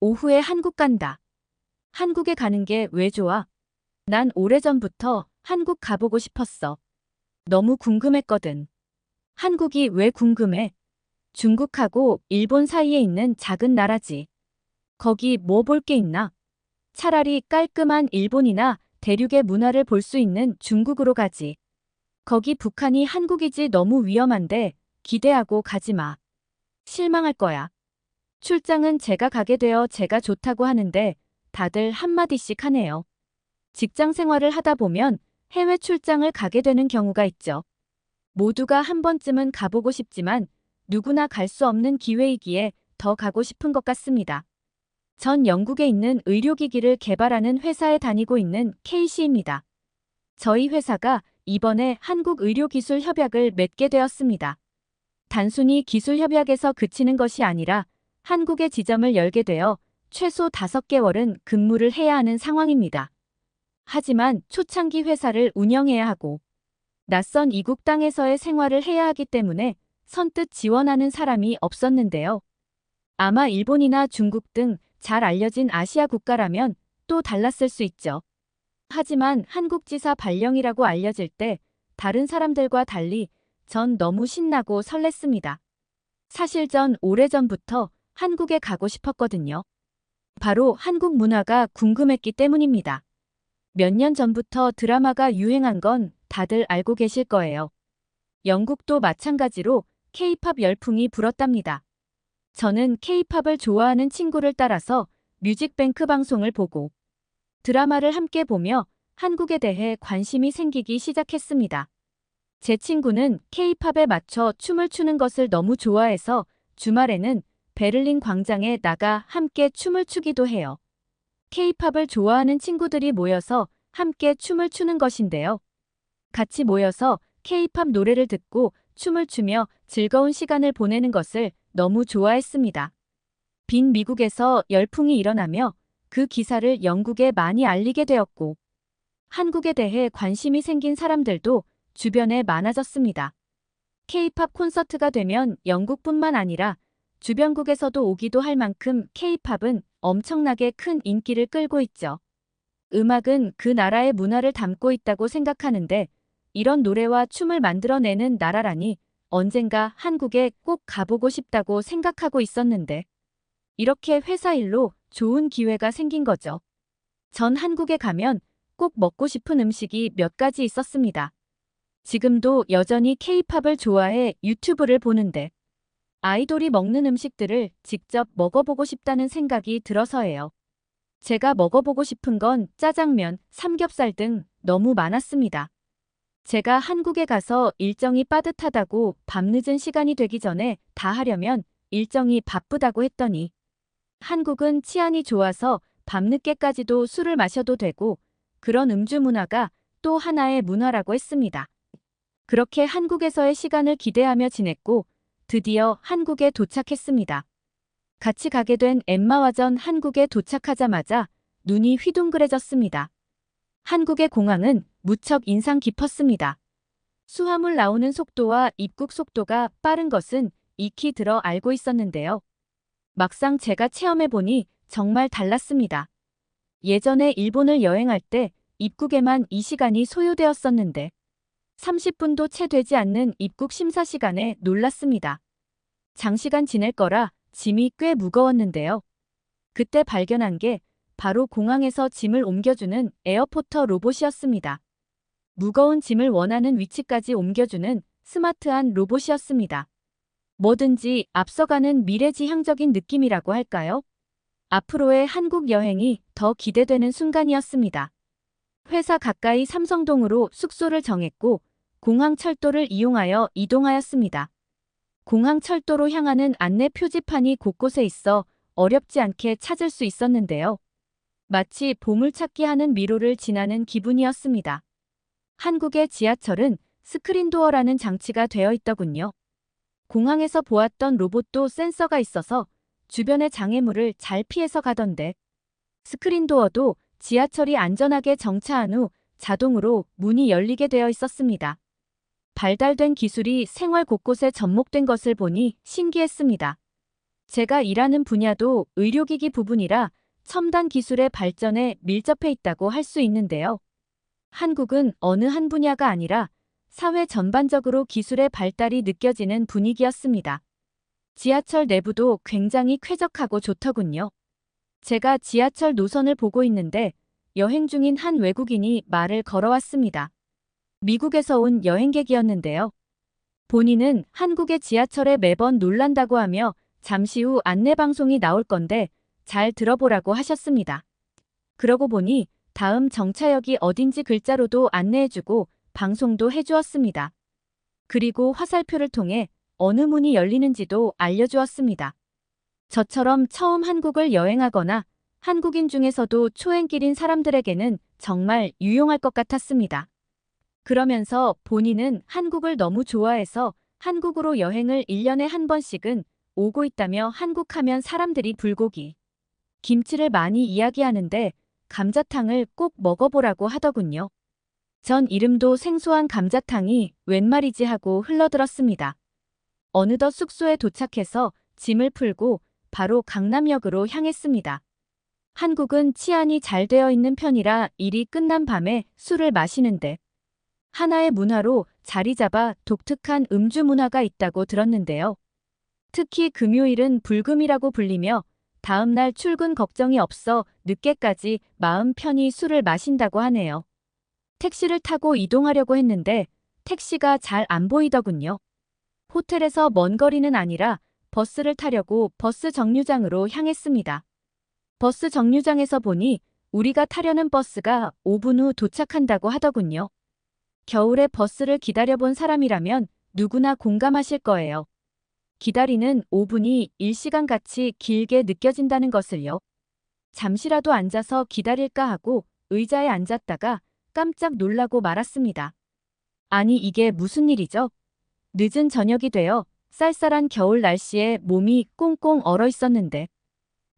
오후에 한국 간다. 한국에 가는 게 왜 좋아? 난 오래전부터 한국 가보고 싶었어. 너무 궁금했거든. 한국이 왜 궁금해? 중국하고 일본 사이에 있는 작은 나라지. 거기 뭐 볼 게 있나? 차라리 깔끔한 일본이나 대륙의 문화를 볼 수 있는 중국으로 가지. 거기 북한이 한국이지 너무 위험한데 기대하고 가지 마. 실망할 거야. 출장은 제가 가게 되어 제가 좋다고 하는데 다들 한마디씩 하네요. 직장 생활을 하다 보면 해외 출장을 가게 되는 경우가 있죠. 모두가 한 번쯤은 가보고 싶지만 누구나 갈 수 없는 기회이기에 더 가고 싶은 것 같습니다. 전 영국에 있는 의료기기를 개발하는 회사에 다니고 있는 K씨입니다. 저희 회사가 이번에 한국의료기술협약을 맺게 되었습니다. 단순히 기술협약에서 그치는 것이 아니라 한국에 지점을 열게 되어 최소 5개월은 근무를 해야 하는 상황입니다. 하지만 초창기 회사를 운영해야 하고 낯선 이국 땅에서의 생활을 해야 하기 때문에 선뜻 지원하는 사람이 없었는데요. 아마 일본이나 중국 등 잘 알려진 아시아 국가라면 또 달랐을 수 있죠. 하지만 한국지사 발령이라고 알려질 때 다른 사람들과 달리 전 너무 신나고 설렜습니다. 사실 전 오래전부터 한국에 가고 싶었거든요. 바로 한국 문화가 궁금했기 때문입니다. 몇 년 전부터 드라마가 유행한 건 다들 알고 계실 거예요. 영국도 마찬가지로 K-팝 열풍이 불었답니다. 저는 K-팝을 좋아하는 친구를 따라서 뮤직뱅크 방송을 보고 드라마를 함께 보며 한국에 대해 관심이 생기기 시작했습니다. 제 친구는 K-팝에 맞춰 춤을 추는 것을 너무 좋아해서 주말에는 베를린 광장에 나가 함께 춤을 추기도 해요. K-팝을 좋아하는 친구들이 모여서 함께 춤을 추는 것인데요. 같이 모여서 K-팝 노래를 듣고 춤을 추며 즐거운 시간을 보내는 것을 너무 좋아했습니다. 빈 미국에서 열풍이 일어나며 그 기사를 영국에 많이 알리게 되었고 한국에 대해 관심이 생긴 사람들도 주변에 많아졌습니다. K-팝 콘서트가 되면 영국뿐만 아니라 주변국에서도 오기도 할 만큼 K-팝은 엄청나게 큰 인기를 끌고 있죠. 음악은 그 나라의 문화를 담고 있다고 생각하는데 이런 노래와 춤을 만들어내는 나라라니 언젠가 한국에 꼭 가보고 싶다고 생각하고 있었는데 이렇게 회사 일로 좋은 기회가 생긴 거죠. 전 한국에 가면 꼭 먹고 싶은 음식이 몇 가지 있었습니다. 지금도 여전히 K-팝을 좋아해 유튜브를 보는데 아이돌이 먹는 음식들을 직접 먹어보고 싶다는 생각이 들어서예요. 제가 먹어보고 싶은 건 짜장면, 삼겹살 등 너무 많았습니다. 제가 한국에 가서 일정이 빠듯하다고 밤늦은 시간이 되기 전에 다 하려면 일정이 바쁘다고 했더니 한국은 치안이 좋아서 밤늦게까지도 술을 마셔도 되고 그런 음주 문화가 또 하나의 문화라고 했습니다. 그렇게 한국에서의 시간을 기대하며 지냈고 드디어 한국에 도착했습니다. 같이 가게 된 엠마와 전 한국에 도착하자마자 눈이 휘둥그레졌습니다. 한국의 공항은 무척 인상 깊었습니다. 수화물 나오는 속도와 입국 속도가 빠른 것은 익히 들어 알고 있었는데요. 막상 제가 체험해보니 정말 달랐습니다. 예전에 일본을 여행할 때 입국에만 2시간이 소요되었었는데 30분도 채 되지 않는 입국 심사 시간에 놀랐습니다. 장시간 지낼 거라 짐이 꽤 무거웠는데요. 그때 발견한 게 바로 공항에서 짐을 옮겨주는 에어포터 로봇이었습니다. 무거운 짐을 원하는 위치까지 옮겨주는 스마트한 로봇이었습니다. 뭐든지 앞서가는 미래지향적인 느낌이라고 할까요? 앞으로의 한국 여행이 더 기대되는 순간이었습니다. 회사 가까이 삼성동으로 숙소를 정했고 공항 철도를 이용하여 이동하였습니다. 공항 철도로 향하는 안내 표지판이 곳곳에 있어 어렵지 않게 찾을 수 있었는데요. 마치 보물찾기 하는 미로를 지나는 기분이었습니다. 한국의 지하철은 스크린도어라는 장치가 되어 있더군요. 공항에서 보았던 로봇도 센서가 있어서 주변의 장애물을 잘 피해서 가던데 스크린도어도 지하철이 안전하게 정차한 후 자동으로 문이 열리게 되어 있었습니다. 발달된 기술이 생활 곳곳에 접목된 것을 보니 신기했습니다. 제가 일하는 분야도 의료기기 부분이라 첨단 기술의 발전에 밀접해 있다고 할 수 있는데요. 한국은 어느 한 분야가 아니라 사회 전반적으로 기술의 발달이 느껴지는 분위기였습니다. 지하철 내부도 굉장히 쾌적하고 좋더군요. 제가 지하철 노선을 보고 있는데 여행 중인 한 외국인이 말을 걸어왔습니다. 미국에서 온 여행객이었는데요. 본인은 한국의 지하철에 매번 놀란다고 하며 잠시 후 안내방송이 나올 건데 잘 들어보라고 하셨습니다. 그러고 보니 다음 정차역이 어딘지 글자로도 안내해주고 방송도 해주었습니다. 그리고 화살표를 통해 어느 문이 열리는지도 알려주었습니다. 저처럼 처음 한국을 여행하거나 한국인 중에서도 초행길인 사람들에게는 정말 유용할 것 같았습니다. 그러면서 본인은 한국을 너무 좋아해서 한국으로 여행을 1년에 한 번씩은 오고 있다며 한국하면 사람들이 불고기, 김치를 많이 이야기하는데 감자탕을 꼭 먹어보라고 하더군요. 전 이름도 생소한 감자탕이 웬 말이지 하고 흘러들었습니다. 어느덧 숙소에 도착해서 짐을 풀고 바로 강남역으로 향했습니다. 한국은 치안이 잘 되어 있는 편이라 일이 끝난 밤에 술을 마시는데 하나의 문화로 자리 잡아 독특한 음주 문화가 있다고 들었는데요. 특히 금요일은 불금이라고 불리며 다음날 출근 걱정이 없어 늦게까지 마음 편히 술을 마신다고 하네요. 택시를 타고 이동하려고 했는데 택시가 잘 안 보이더군요. 호텔에서 먼 거리는 아니라 버스를 타려고 버스 정류장으로 향했습니다. 버스 정류장에서 보니 우리가 타려는 버스가 5분 후 도착한다고 하더군요. 겨울에 버스를 기다려본 사람이라면 누구나 공감하실 거예요. 기다리는 5분이 1시간같이 길게 느껴진다는 것을요. 잠시라도 앉아서 기다릴까 하고 의자에 앉았다가 깜짝 놀라고 말았습니다. 아니 이게 무슨 일이죠? 늦은 저녁이 되어 쌀쌀한 겨울 날씨에 몸이 꽁꽁 얼어 있었는데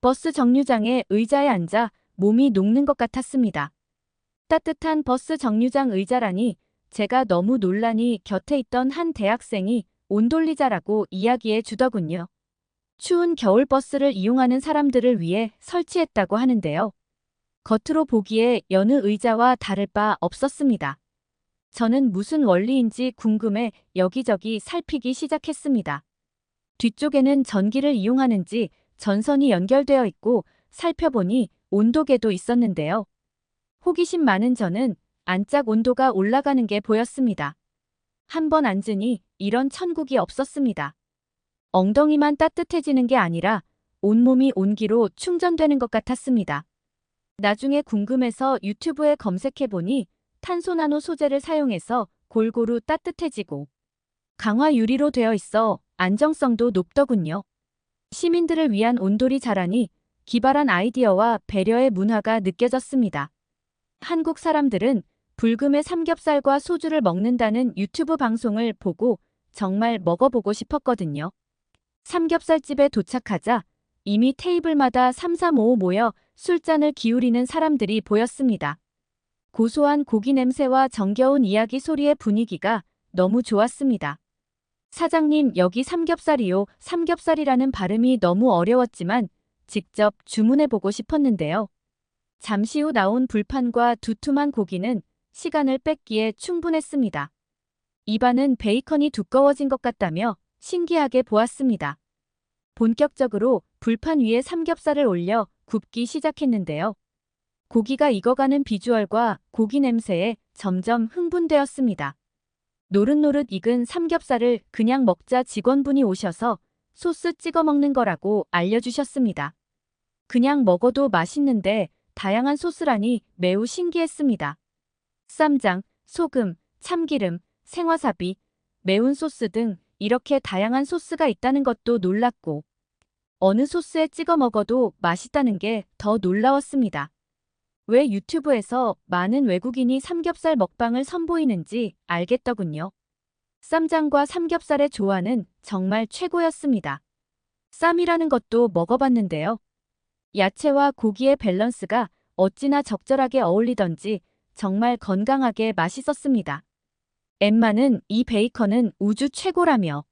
버스 정류장에 의자에 앉아 몸이 녹는 것 같았습니다. 따뜻한 버스 정류장 의자라니 제가 너무 놀라니 곁에 있던 한 대학생이 온돌리자라고 이야기해 주더군요. 추운 겨울 버스를 이용하는 사람들을 위해 설치했다고 하는데요. 겉으로 보기에 여느 의자와 다를 바 없었습니다. 저는 무슨 원리인지 궁금해 여기저기 살피기 시작했습니다. 뒤쪽에는 전기를 이용하는지 전선이 연결되어 있고 살펴보니 온도계도 있었는데요. 호기심 많은 저는 안짝 온도가 올라가는 게 보였습니다. 한 번 앉으니 이런 천국이 없었습니다. 엉덩이만 따뜻해지는 게 아니라 온몸이 온기로 충전되는 것 같았습니다. 나중에 궁금해서 유튜브에 검색해보니 탄소 나노 소재를 사용해서 골고루 따뜻해지고 강화 유리로 되어 있어 안정성도 높더군요. 시민들을 위한 온돌이 자라니 기발한 아이디어와 배려의 문화가 느껴졌습니다. 한국 사람들은 불금에 삼겹살과 소주를 먹는다는 유튜브 방송을 보고 정말 먹어보고 싶었거든요. 삼겹살집에 도착하자 이미 테이블마다 3, 3, 5 모여 술잔을 기울이는 사람들이 보였습니다. 고소한 고기 냄새와 정겨운 이야기 소리의 분위기가 너무 좋았습니다. 사장님 여기 삼겹살이요. 삼겹살이라는 발음이 너무 어려웠지만 직접 주문해보고 싶었는데요. 잠시 후 나온 불판과 두툼한 고기는 시간을 뺏기에 충분했습니다. 입안은 베이컨이 두꺼워진 것 같다며 신기하게 보았습니다. 본격적으로 불판 위에 삼겹살을 올려 굽기 시작했는데요. 고기가 익어가는 비주얼과 고기 냄새에 점점 흥분되었습니다. 노릇노릇 익은 삼겹살을 그냥 먹자 직원분이 오셔서 소스 찍어 먹는 거라고 알려주셨습니다. 그냥 먹어도 맛있는데 다양한 소스라니 매우 신기했습니다. 쌈장, 소금, 참기름, 생와사비, 매운 소스 등 이렇게 다양한 소스가 있다는 것도 놀랐고 어느 소스에 찍어 먹어도 맛있다는 게 더 놀라웠습니다. 왜 유튜브에서 많은 외국인이 삼겹살 먹방을 선보이는지 알겠더군요. 쌈장과 삼겹살의 조화는 정말 최고였습니다. 쌈이라는 것도 먹어봤는데요. 야채와 고기의 밸런스가 어찌나 적절하게 어울리던지 정말 건강하게 맛있었습니다. 엠마는 이 베이컨은 우주 최고라며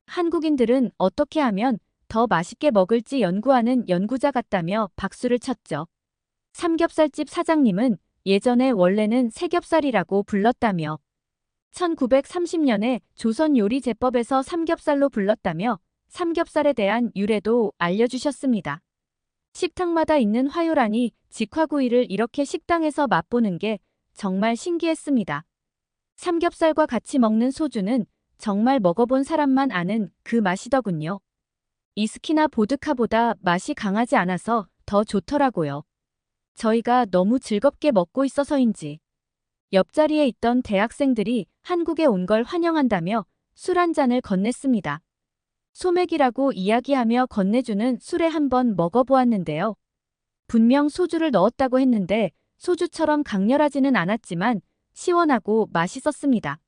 한국인들은 어떻게 하면 더 맛있게 먹을지 연구하는 연구자 같다며 박수를 쳤죠. 삼겹살집 사장님은 예전에 원래는 세겹살이라고 불렀다며 1930년에 조선 요리 제법에서 삼겹살로 불렀다며 삼겹살에 대한 유래도 알려주셨습니다. 식탁마다 있는 화요라니 직화구이를 이렇게 식당에서 맛보는 게 정말 신기했습니다. 삼겹살과 같이 먹는 소주는 정말 먹어본 사람만 아는 그 맛이더군요. 위스키나 보드카보다 맛이 강하지 않아서 더 좋더라고요. 저희가 너무 즐겁게 먹고 있어서인지 옆자리에 있던 대학생들이 한국에 온 걸 환영한다며 술 한 잔을 건넸습니다. 소맥이라고 이야기하며 건네주는 술에 한번 먹어보았는데요. 분명 소주를 넣었다고 했는데 소주처럼 강렬하지는 않았지만 시원하고 맛있었습니다.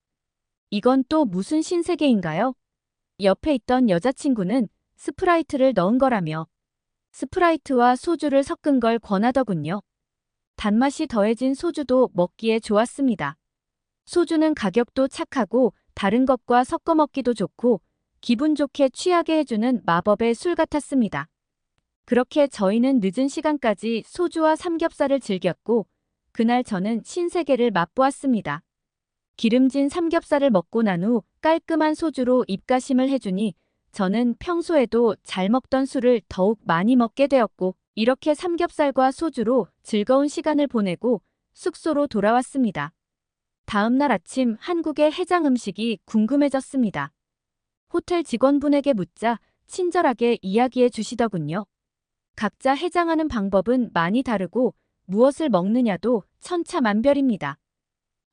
이건 또 무슨 신세계인가요? 옆에 있던 여자친구는 스프라이트를 넣은 거라며 스프라이트와 소주를 섞은 걸 권하더군요. 단맛이 더해진 소주도 먹기에 좋았습니다. 소주는 가격도 착하고 다른 것과 섞어 먹기도 좋고 기분 좋게 취하게 해주는 마법의 술 같았습니다. 그렇게 저희는 늦은 시간까지 소주와 삼겹살을 즐겼고 그날 저는 신세계를 맛보았습니다. 기름진 삼겹살을 먹고 난 후 깔끔한 소주로 입가심을 해주니 저는 평소에도 잘 먹던 술을 더욱 많이 먹게 되었고 이렇게 삼겹살과 소주로 즐거운 시간을 보내고 숙소로 돌아왔습니다. 다음 날 아침 한국의 해장 음식이 궁금해졌습니다. 호텔 직원분에게 묻자 친절하게 이야기해 주시더군요. 각자 해장하는 방법은 많이 다르고 무엇을 먹느냐도 천차만별입니다.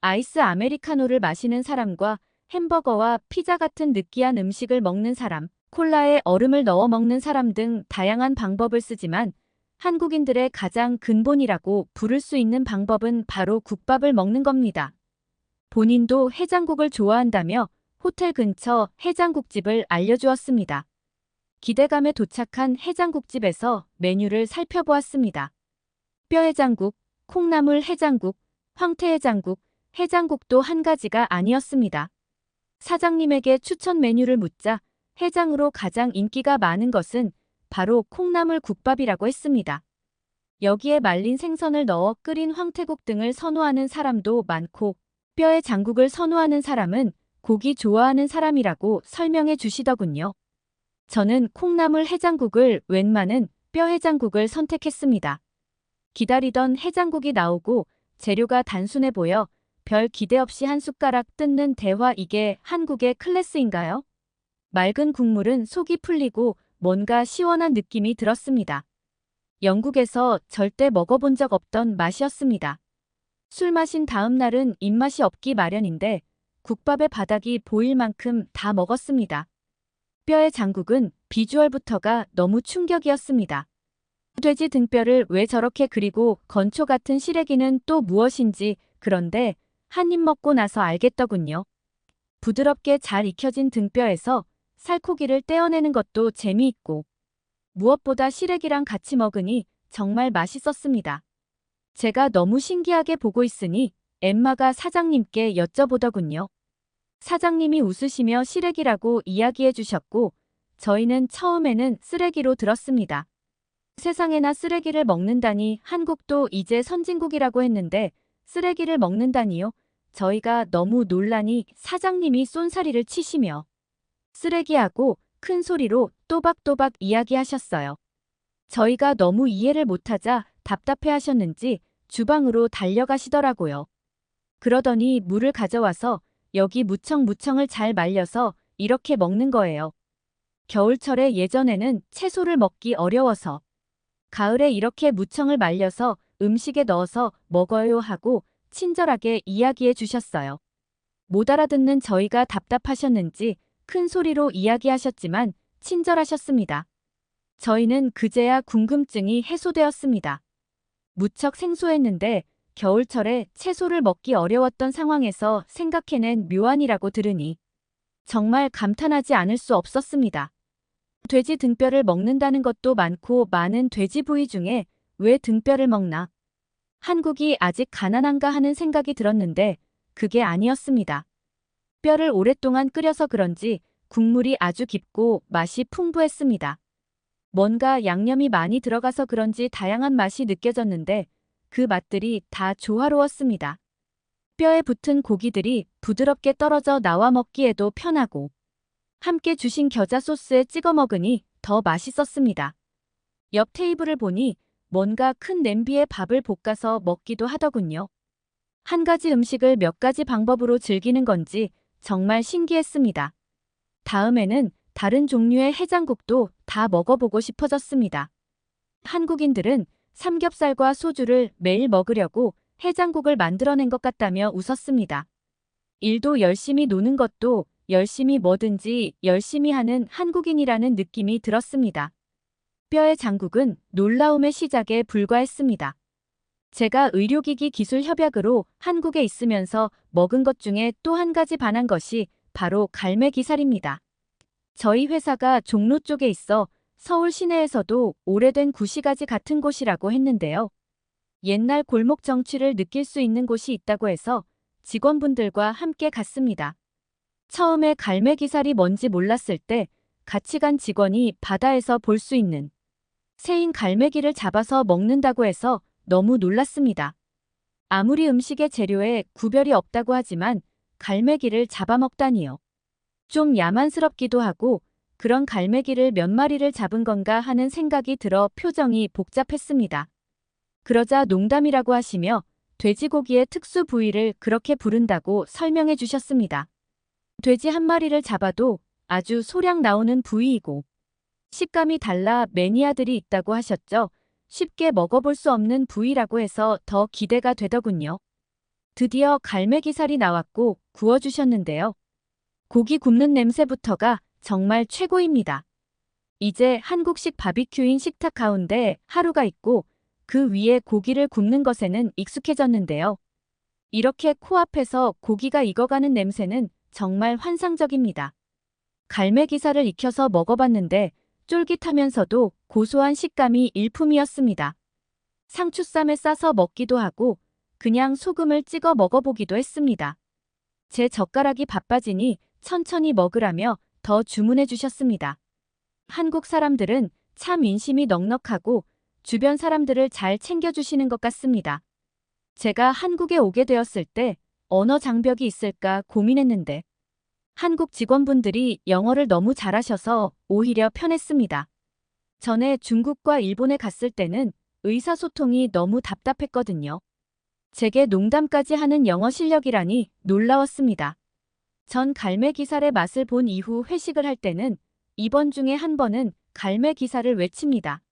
아이스 아메리카노를 마시는 사람과 햄버거와 피자 같은 느끼한 음식을 먹는 사람, 콜라에 얼음을 넣어 먹는 사람 등 다양한 방법을 쓰지만 한국인들의 가장 근본이라고 부를 수 있는 방법은 바로 국밥을 먹는 겁니다. 본인도 해장국을 좋아한다며 호텔 근처 해장국집을 알려주었습니다. 기대감에 도착한 해장국집에서 메뉴를 살펴보았습니다. 뼈해장국, 콩나물 해장국, 황태해장국, 해장국도 한 가지가 아니었습니다. 사장님에게 추천 메뉴를 묻자 해장으로 가장 인기가 많은 것은 바로 콩나물 국밥이라고 했습니다. 여기에 말린 생선을 넣어 끓인 황태국 등을 선호하는 사람도 많고 뼈의 장국을 선호하는 사람은 고기 좋아하는 사람이라고 설명해 주시더군요. 저는 콩나물 해장국을 웬만한 뼈 해장국을 선택했습니다. 기다리던 해장국이 나오고 재료가 단순해 보여 별 기대 없이 한 숟가락 뜯는 대화 이게 한국의 클래스인가요? 맑은 국물은 속이 풀리고 뭔가 시원한 느낌이 들었습니다. 영국에서 절대 먹어본 적 없던 맛이었습니다. 술 마신 다음 날은 입맛이 없기 마련인데 국밥의 바닥이 보일 만큼 다 먹었습니다. 뼈의 장국은 비주얼부터가 너무 충격이었습니다. 돼지 등뼈를 왜 저렇게 그리고 건초 같은 시래기는 또 무엇인지 그런데 한 입 먹고 나서 알겠더군요. 부드럽게 잘 익혀진 등뼈에서 살코기를 떼어내는 것도 재미있고 무엇보다 시래기랑 같이 먹으니 정말 맛있었습니다. 제가 너무 신기하게 보고 있으니 엠마가 사장님께 여쭤보더군요. 사장님이 웃으시며 시래기라고 이야기해 주셨고 저희는 처음에는 쓰레기로 들었습니다. 세상에나 쓰레기를 먹는다니 한국도 이제 선진국이라고 했는데 쓰레기를 먹는다니요? 저희가 너무 놀라니 사장님이 쏜사리를 치시며 쓰레기하고 큰 소리로 또박또박 이야기하셨어요. 저희가 너무 이해를 못하자 답답해하셨는지 주방으로 달려가시더라고요. 그러더니 물을 가져와서 여기 무청무청을 잘 말려서 이렇게 먹는 거예요. 겨울철에 예전에는 채소를 먹기 어려워서 가을에 이렇게 무청을 말려서 음식에 넣어서 먹어요 하고 친절하게 이야기해 주셨어요. 못 알아듣는 저희가 답답하셨는지 큰 소리로 이야기하셨지만 친절하셨습니다. 저희는 그제야 궁금증이 해소되었습니다. 무척 생소했는데 겨울철에 채소를 먹기 어려웠던 상황에서 생각해낸 묘안이라고 들으니 정말 감탄하지 않을 수 없었습니다. 돼지 등뼈를 먹는다는 것도 많고 많은 돼지 부위 중에 왜 등뼈를 먹나? 한국이 아직 가난한가 하는 생각이 들었는데 그게 아니었습니다. 뼈를 오랫동안 끓여서 그런지 국물이 아주 깊고 맛이 풍부했습니다. 뭔가 양념이 많이 들어가서 그런지 다양한 맛이 느껴졌는데 그 맛들이 다 조화로웠습니다. 뼈에 붙은 고기들이 부드럽게 떨어져 나와 먹기에도 편하고 함께 주신 겨자 소스에 찍어 먹으니 더 맛있었습니다. 옆 테이블을 보니 뭔가 큰 냄비에 밥을 볶아서 먹기도 하더군요. 한 가지 음식을 몇 가지 방법으로 즐기는 건지 정말 신기했습니다. 다음에는 다른 종류의 해장국도 다 먹어보고 싶어졌습니다. 한국인들은 삼겹살과 소주를 매일 먹으려고 해장국을 만들어낸 것 같다며 웃었습니다. 일도 열심히 노는 것도 열심히 뭐든지 열심히 하는 한국인이라는 느낌이 들었습니다. 뼈의 장국은 놀라움의 시작에 불과했습니다. 제가 의료기기 기술 협약으로 한국에 있으면서 먹은 것 중에 또 한 가지 반한 것이 바로 갈매기살입니다. 저희 회사가 종로 쪽에 있어 서울 시내에서도 오래된 구시가지 같은 곳이라고 했는데요. 옛날 골목 정취를 느낄 수 있는 곳이 있다고 해서 직원분들과 함께 갔습니다. 처음에 갈매기살이 뭔지 몰랐을 때 같이 간 직원이 바다에서 볼 수 있는 새인 갈매기를 잡아서 먹는다고 해서 너무 놀랐습니다. 아무리 음식의 재료에 구별이 없다고 하지만 갈매기를 잡아먹다니요. 좀 야만스럽기도 하고 그런 갈매기를 몇 마리를 잡은 건가 하는 생각이 들어 표정이 복잡했습니다. 그러자 농담이라고 하시며 돼지고기의 특수 부위를 그렇게 부른다고 설명해 주셨습니다. 돼지 한 마리를 잡아도 아주 소량 나오는 부위이고 식감이 달라 매니아들이 있다고 하셨죠. 쉽게 먹어볼 수 없는 부위라고 해서 더 기대가 되더군요. 드디어 갈매기살이 나왔고 구워주셨는데요. 고기 굽는 냄새부터가 정말 최고입니다. 이제 한국식 바비큐인 식탁 가운데 하루가 있고 그 위에 고기를 굽는 것에는 익숙해졌는데요. 이렇게 코앞에서 고기가 익어가는 냄새는 정말 환상적입니다. 갈매기살을 익혀서 먹어봤는데 쫄깃하면서도 고소한 식감이 일품이었습니다. 상추쌈에 싸서 먹기도 하고 그냥 소금을 찍어 먹어보기도 했습니다. 제 젓가락이 바빠지니 천천히 먹으라며 더 주문해 주셨습니다. 한국 사람들은 참 인심이 넉넉하고 주변 사람들을 잘 챙겨주시는 것 같습니다. 제가 한국에 오게 되었을 때 언어 장벽이 있을까 고민했는데 한국 직원분들이 영어를 너무 잘하셔서 오히려 편했습니다. 전에 중국과 일본에 갔을 때는 의사소통이 너무 답답했거든요. 제게 농담까지 하는 영어 실력이라니 놀라웠습니다. 전 갈매기살의 맛을 본 이후 회식을 할 때는 2번 중에 한 번은 갈매기살을 외칩니다.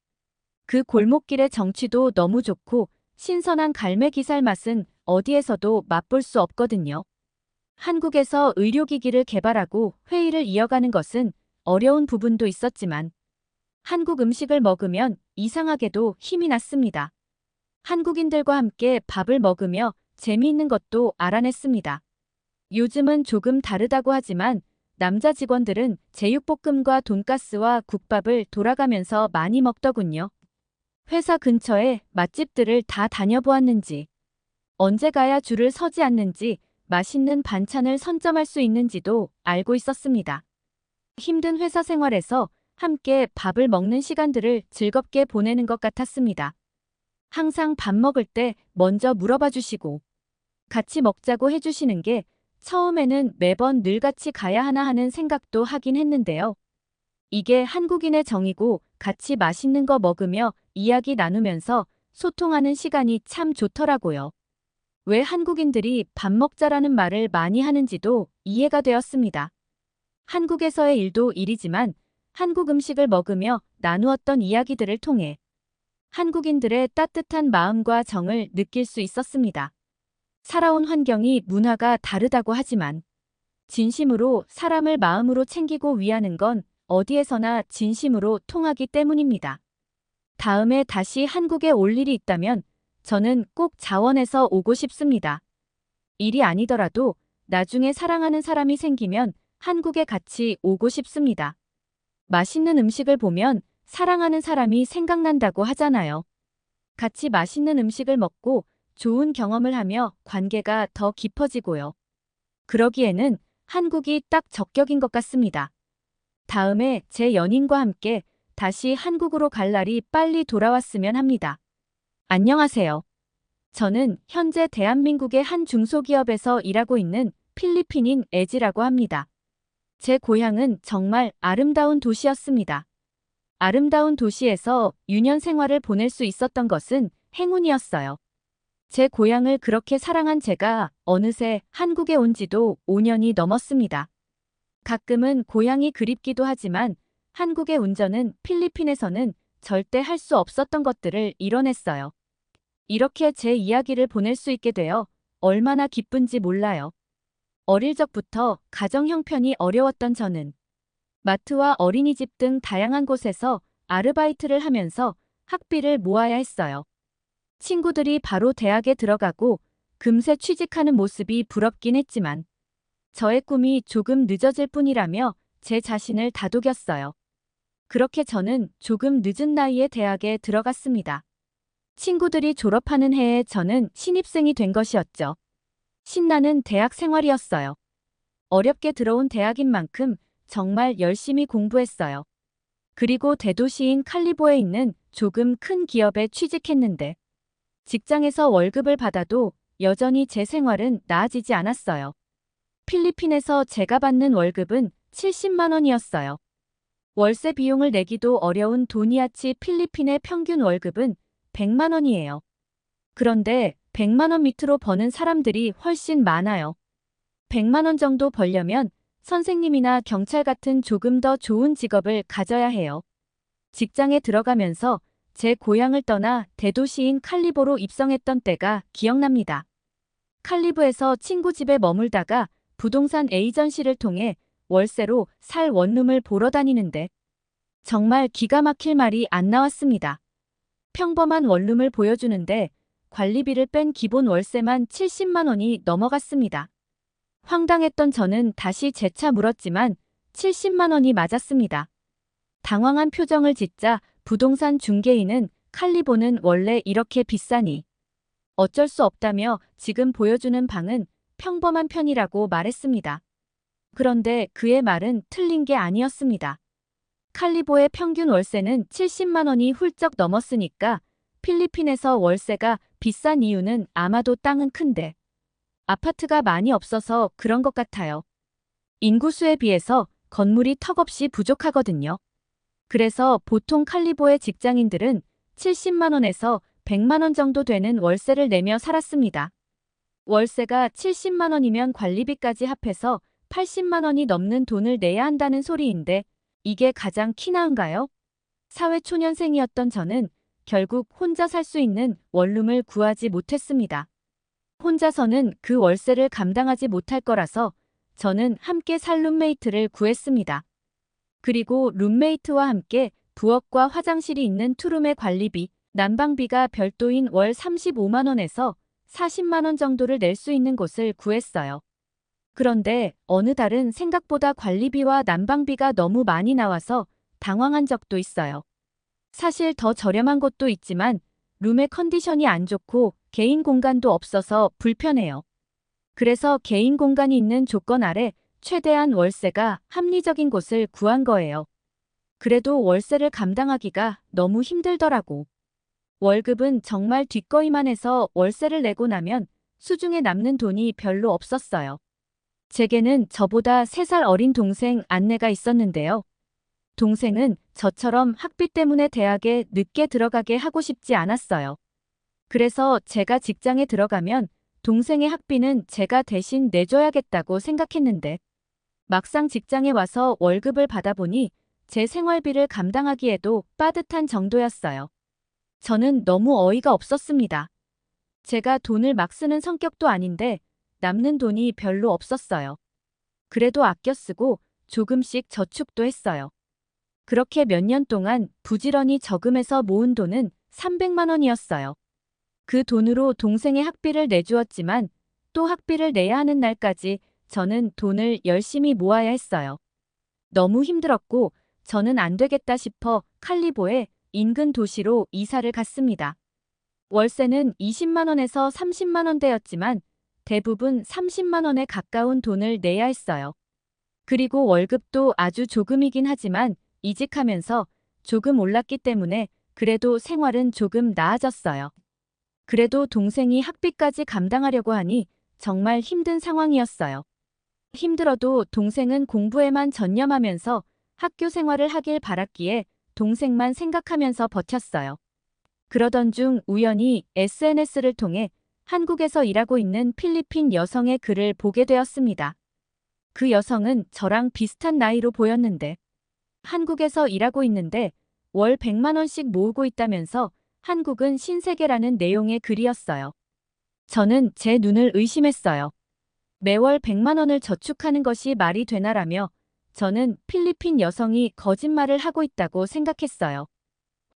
그 골목길의 정취도 너무 좋고 신선한 갈매기살 맛은 어디에서도 맛볼 수 없거든요. 한국에서 의료기기를 개발하고 회의를 이어가는 것은 어려운 부분도 있었지만 한국 음식을 먹으면 이상하게도 힘이 났습니다. 한국인들과 함께 밥을 먹으며 재미있는 것도 알아냈습니다. 요즘은 조금 다르다고 하지만 남자 직원들은 제육볶음과 돈가스와 국밥을 돌아가면서 많이 먹더군요. 회사 근처에 맛집들을 다 다녀보았는지, 언제 가야 줄을 서지 않는지, 맛있는 반찬을 선점할 수 있는지도 알고 있었습니다. 힘든 회사 생활에서 함께 밥을 먹는 시간들을 즐겁게 보내는 것 같았습니다. 항상 밥 먹을 때 먼저 물어봐 주시고 같이 먹자고 해주시는 게 처음에는 매번 늘 같이 가야 하나 하는 생각도 하긴 했는데요. 이게 한국인의 정이고 같이 맛있는 거 먹으며 이야기 나누면서 소통하는 시간이 참 좋더라고요. 왜 한국인들이 밥 먹자라는 말을 많이 하는지도 이해가 되었습니다. 한국에서의 일도 일이지만 한국 음식을 먹으며 나누었던 이야기들을 통해 한국인들의 따뜻한 마음과 정을 느낄 수 있었습니다. 살아온 환경이 문화가 다르다고 하지만 진심으로 사람을 마음으로 챙기고 위하는 건 어디에서나 진심으로 통하기 때문입니다. 다음에 다시 한국에 올 일이 있다면 저는 꼭 자원해서 오고 싶습니다. 일이 아니더라도 나중에 사랑하는 사람이 생기면 한국에 같이 오고 싶습니다. 맛있는 음식을 보면 사랑하는 사람이 생각난다고 하잖아요. 같이 맛있는 음식을 먹고 좋은 경험을 하며 관계가 더 깊어지고요. 그러기에는 한국이 딱 적격인 것 같습니다. 다음에 제 연인과 함께 다시 한국으로 갈 날이 빨리 돌아왔으면 합니다. 안녕하세요. 저는 현재 대한민국의 한 중소기업에서 일하고 있는 필리핀인 에지라고 합니다. 제 고향은 정말 아름다운 도시였습니다. 아름다운 도시에서 유년 생활을 보낼 수 있었던 것은 행운이었어요. 제 고향을 그렇게 사랑한 제가 어느새 한국에 온 지도 5년이 넘었습니다. 가끔은 고향이 그립기도 하지만 한국의 운전은 필리핀에서는 절대 할 수 없었던 것들을 이뤄냈어요. 이렇게 제 이야기를 보낼 수 있게 되어 얼마나 기쁜지 몰라요. 어릴 적부터 가정 형편이 어려웠던 저는 마트와 어린이집 등 다양한 곳에서 아르바이트를 하면서 학비를 모아야 했어요. 친구들이 바로 대학에 들어가고 금세 취직하는 모습이 부럽긴 했지만 저의 꿈이 조금 늦어질 뿐이라며 제 자신을 다독였어요. 그렇게 저는 조금 늦은 나이에 대학에 들어갔습니다. 친구들이 졸업하는 해에 저는 신입생이 된 것이었죠. 신나는 대학 생활이었어요. 어렵게 들어온 대학인 만큼 정말 열심히 공부했어요. 그리고 대도시인 칼리보에 있는 조금 큰 기업에 취직했는데 직장에서 월급을 받아도 여전히 제 생활은 나아지지 않았어요. 필리핀에서 제가 받는 월급은 70만 원이었어요. 월세 비용을 내기도 어려운 도니아치 필리핀의 평균 월급은 100만 원이에요. 그런데 100만 원 밑으로 버는 사람들이 훨씬 많아요. 100만 원 정도 벌려면 선생님이나 경찰 같은 조금 더 좋은 직업을 가져야 해요. 직장에 들어가면서 제 고향을 떠나 대도시인 칼리보로 입성했던 때가 기억납니다. 칼리보에서 친구 집에 머물다가 부동산 에이전시를 통해 월세로 살 원룸을 보러 다니는데 정말 기가 막힐 말이 안 나왔습니다. 평범한 원룸을 보여주는데 관리비를 뺀 기본 월세만 70만 원이 넘어갔습니다. 황당했던 저는 다시 재차 물었지만 70만 원이 맞았습니다. 당황한 표정을 짓자 부동산 중개인은 칼리보는 원래 이렇게 비싸니 어쩔 수 없다며 지금 보여주는 방은 평범한 편이라고 말했습니다. 그런데 그의 말은 틀린 게 아니었습니다. 칼리보의 평균 월세는 70만 원이 훌쩍 넘었으니까 필리핀에서 월세가 비싼 이유는 아마도 땅은 큰데 아파트가 많이 없어서 그런 것 같아요. 인구수에 비해서 건물이 턱없이 부족하거든요. 그래서 보통 칼리보의 직장인들은 70만 원에서 100만 원 정도 되는 월세를 내며 살았습니다. 월세가 70만 원이면 관리비까지 합해서 80만 원이 넘는 돈을 내야 한다는 소리인데 이게 가장 키나은가요? 사회초년생이었던 저는 결국 혼자 살 수 있는 원룸을 구하지 못했습니다. 혼자서는 그 월세를 감당하지 못할 거라서 저는 함께 살 룸메이트를 구했습니다. 그리고 룸메이트와 함께 부엌과 화장실이 있는 투룸의 관리비, 난방비가 별도인 월 35만 원에서 40만 원 정도를 낼 수 있는 곳을 구했어요. 그런데 어느 달은 생각보다 관리비와 난방비가 너무 많이 나와서 당황한 적도 있어요. 사실 더 저렴한 곳도 있지만 룸의 컨디션이 안 좋고 개인 공간도 없어서 불편해요. 그래서 개인 공간이 있는 조건 아래 최대한 월세가 합리적인 곳을 구한 거예요. 그래도 월세를 감당하기가 너무 힘들더라고. 월급은 정말 뒷거이만 해서 월세를 내고 나면 수중에 남는 돈이 별로 없었어요. 제게는 저보다 3살 어린 동생 안내가 있었는데요. 동생은 저처럼 학비 때문에 대학에 늦게 들어가게 하고 싶지 않았어요. 그래서 제가 직장에 들어가면 동생의 학비는 제가 대신 내줘야겠다고 생각했는데 막상 직장에 와서 월급을 받아보니 제 생활비를 감당하기에도 빠듯한 정도였어요. 저는 너무 어이가 없었습니다. 제가 돈을 막 쓰는 성격도 아닌데 남는 돈이 별로 없었어요. 그래도 아껴 쓰고 조금씩 저축도 했어요. 그렇게 몇 년 동안 부지런히 저금해서 모은 돈은 300만 원이었어요. 그 돈으로 동생의 학비를 내주었지만 또 학비를 내야 하는 날까지 저는 돈을 열심히 모아야 했어요. 너무 힘들었고 저는 안 되겠다 싶어 칼리보에 인근 도시로 이사를 갔습니다. 월세는 20만 원에서 30만 원대였지만 대부분 30만 원에 가까운 돈을 내야 했어요. 그리고 월급도 아주 조금이긴 하지만 이직하면서 조금 올랐기 때문에 그래도 생활은 조금 나아졌어요. 그래도 동생이 학비까지 감당하려고 하니 정말 힘든 상황이었어요. 힘들어도 동생은 공부에만 전념하면서 학교 생활을 하길 바랐기에 동생만 생각하면서 버텼어요. 그러던 중 우연히 SNS를 통해 한국에서 일하고 있는 필리핀 여성의 글을 보게 되었습니다. 그 여성은 저랑 비슷한 나이로 보였는데 한국에서 일하고 있는데 월 100만 원씩 모으고 있다면서 한국은 신세계라는 내용의 글이었어요. 저는 제 눈을 의심했어요. 매월 100만 원을 저축하는 것이 말이 되나라며 저는 필리핀 여성이 거짓말을 하고 있다고 생각했어요.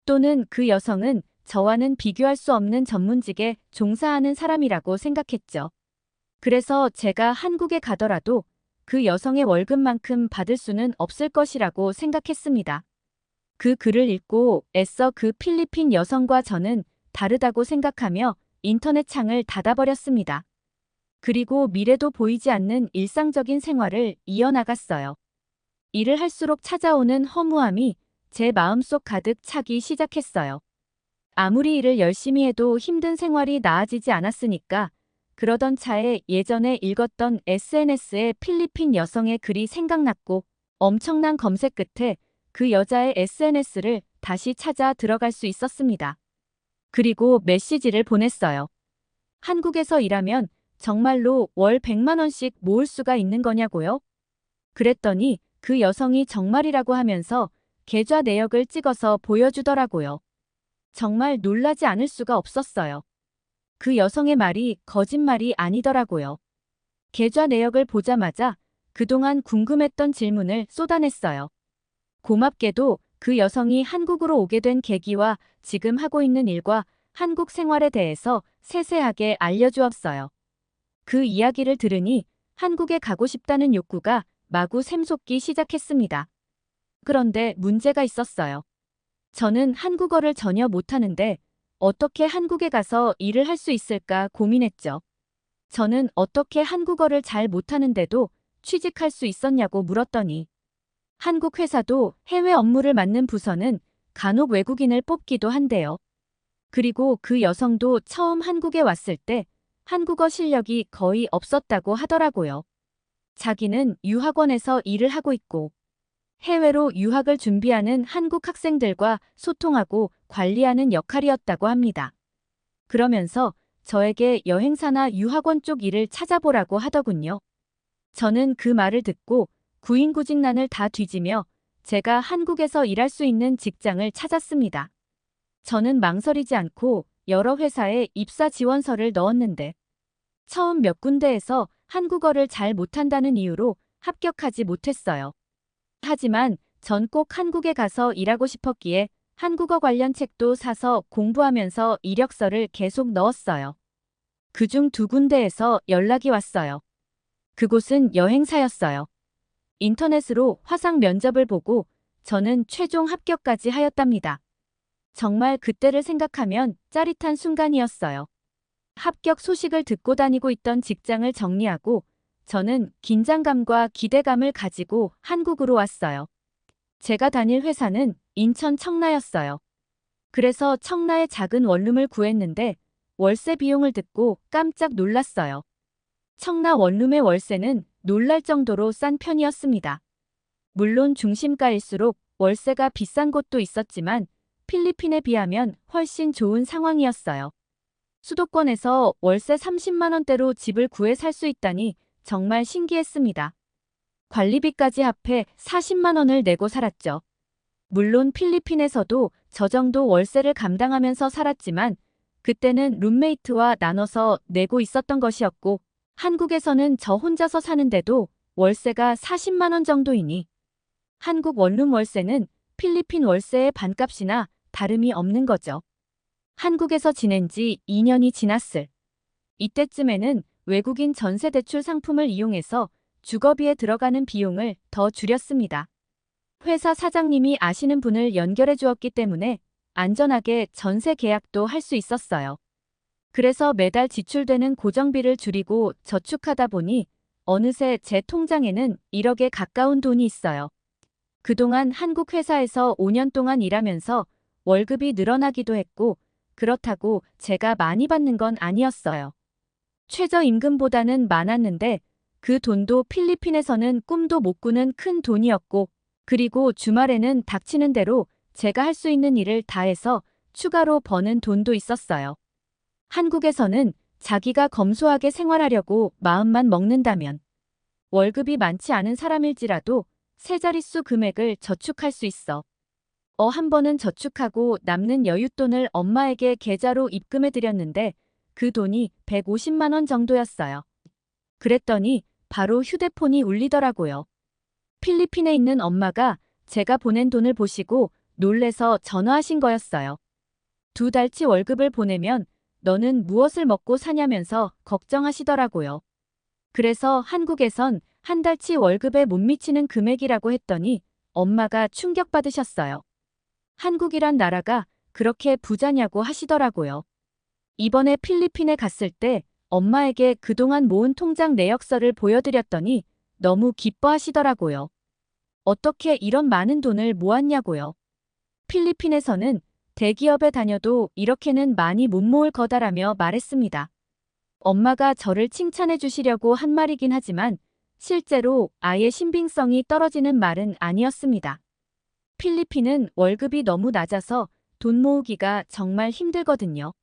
또는 그 여성은 저와는 비교할 수 없는 전문직에 종사하는 사람이라고 생각했죠. 그래서 제가 한국에 가더라도 그 여성의 월급만큼 받을 수는 없을 것이라고 생각했습니다. 그 글을 읽고 애써 그 필리핀 여성과 저는 다르다고 생각하며 인터넷 창을 닫아버렸습니다. 그리고 미래도 보이지 않는 일상적인 생활을 이어나갔어요. 일을 할수록 찾아오는 허무함이 제 마음속 가득 차기 시작했어요. 아무리 일을 열심히 해도 힘든 생활이 나아지지 않았으니까 그러던 차에 예전에 읽었던 SNS의 필리핀 여성의 글이 생각났고 엄청난 검색 끝에 그 여자의 SNS를 다시 찾아 들어갈 수 있었습니다. 그리고 메시지를 보냈어요. 한국에서 일하면 정말로 월 100만 원씩 모을 수가 있는 거냐고요? 그랬더니 그 여성이 정말이라고 하면서 계좌 내역을 찍어서 보여주더라고요. 정말 놀라지 않을 수가 없었어요. 그 여성의 말이 거짓말이 아니더라고요. 계좌 내역을 보자마자 그동안 궁금했던 질문을 쏟아냈어요. 고맙게도 그 여성이 한국으로 오게 된 계기와 지금 하고 있는 일과 한국 생활에 대해서 세세하게 알려주었어요. 그 이야기를 들으니 한국에 가고 싶다는 욕구가 마구 샘솟기 시작했습니다. 그런데 문제가 있었어요. 저는 한국어를 전혀 못하는데 어떻게 한국에 가서 일을 할 수 있을까 고민했죠. 저는 어떻게 한국어를 잘 못하는데도 취직할 수 있었냐고 물었더니 한국 회사도 해외 업무를 맡는 부서는 간혹 외국인을 뽑기도 한대요. 그리고 그 여성도 처음 한국에 왔을 때 한국어 실력이 거의 없었다고 하더라고요. 자기는 유학원에서 일을 하고 있고 해외로 유학을 준비하는 한국 학생들과 소통하고 관리하는 역할이었다고 합니다. 그러면서 저에게 여행사나 유학원 쪽 일을 찾아보라고 하더군요. 저는 그 말을 듣고 구인구직난을 다 뒤지며 제가 한국에서 일할 수 있는 직장을 찾았습니다. 저는 망설이지 않고 여러 회사에 입사 지원서를 넣었는데 처음 몇 군데에서 한국어를 잘 못한다는 이유로 합격하지 못했어요. 하지만 전 꼭 한국에 가서 일하고 싶었기에 한국어 관련 책도 사서 공부하면서 이력서를 계속 넣었어요. 그중 2군데에서 연락이 왔어요. 그곳은 여행사였어요. 인터넷으로 화상 면접을 보고 저는 최종 합격까지 하였답니다. 정말 그때를 생각하면 짜릿한 순간이었어요. 합격 소식을 듣고 다니고 있던 직장을 정리하고 저는 긴장감과 기대감을 가지고 한국으로 왔어요. 제가 다닐 회사는 인천 청라였어요. 그래서 청라에 작은 원룸을 구했는데 월세 비용을 듣고 깜짝 놀랐어요. 청라 원룸의 월세는 놀랄 정도로 싼 편이었습니다. 물론 중심가일수록 월세가 비싼 곳도 있었지만 필리핀에 비하면 훨씬 좋은 상황이었어요. 수도권에서 월세 30만 원대로 집을 구해 살 수 있다니 정말 신기했습니다. 관리비까지 합해 40만 원을 내고 살았죠. 물론 필리핀에서도 저 정도 월세를 감당하면서 살았지만 그때는 룸메이트와 나눠서 내고 있었던 것이었고 한국에서는 저 혼자서 사는데도 월세가 40만 원 정도이니 한국 원룸 월세는 필리핀 월세의 반값이나 다름이 없는 거죠. 한국에서 지낸 지 2년이 지났을 이때쯤에는 외국인 전세대출 상품을 이용해서 주거비에 들어가는 비용을 더 줄였습니다. 회사 사장님이 아시는 분을 연결해 주었기 때문에 안전하게 전세 계약도 할 수 있었어요. 그래서 매달 지출되는 고정비를 줄이고 저축하다 보니 어느새 제 통장에는 1억에 가까운 돈이 있어요. 그동안 한국 회사에서 5년 동안 일하면서 월급이 늘어나기도 했고, 그렇다고 제가 많이 받는 건 아니었어요. 최저임금보다는 많았는데, 그 돈도 필리핀에서는 꿈도 못 꾸는 큰 돈이었고, 그리고 주말에는 닥치는 대로 제가 할 수 있는 일을 다 해서 추가로 버는 돈도 있었어요. 한국에서는 자기가 검소하게 생활하려고 마음만 먹는다면 월급이 많지 않은 사람일지라도 세 자릿수 금액을 저축할 수 있어. 한 번은 저축하고 남는 여윳돈을 엄마에게 계좌로 입금해 드렸는데 그 돈이 150만 원 정도였어요. 그랬더니 바로 휴대폰이 울리더라고요. 필리핀에 있는 엄마가 제가 보낸 돈을 보시고 놀래서 전화하신 거였어요. 2달치 월급을 보내면 너는 무엇을 먹고 사냐면서 걱정하시더라고요. 그래서 한국에선 한 달치 월급에 못 미치는 금액이라고 했더니 엄마가 충격받으셨어요. 한국이란 나라가 그렇게 부자냐고 하시더라고요. 이번에 필리핀에 갔을 때 엄마에게 그동안 모은 통장 내역서를 보여드렸더니 너무 기뻐하시더라고요. 어떻게 이런 많은 돈을 모았냐고요. 필리핀에서는 대기업에 다녀도 이렇게는 많이 못 모을 거다라며 말했습니다. 엄마가 저를 칭찬해 주시려고 한 말이긴 하지만 실제로 아예 신빙성이 떨어지는 말은 아니었습니다. 필리핀은 월급이 너무 낮아서 돈 모으기가 정말 힘들거든요.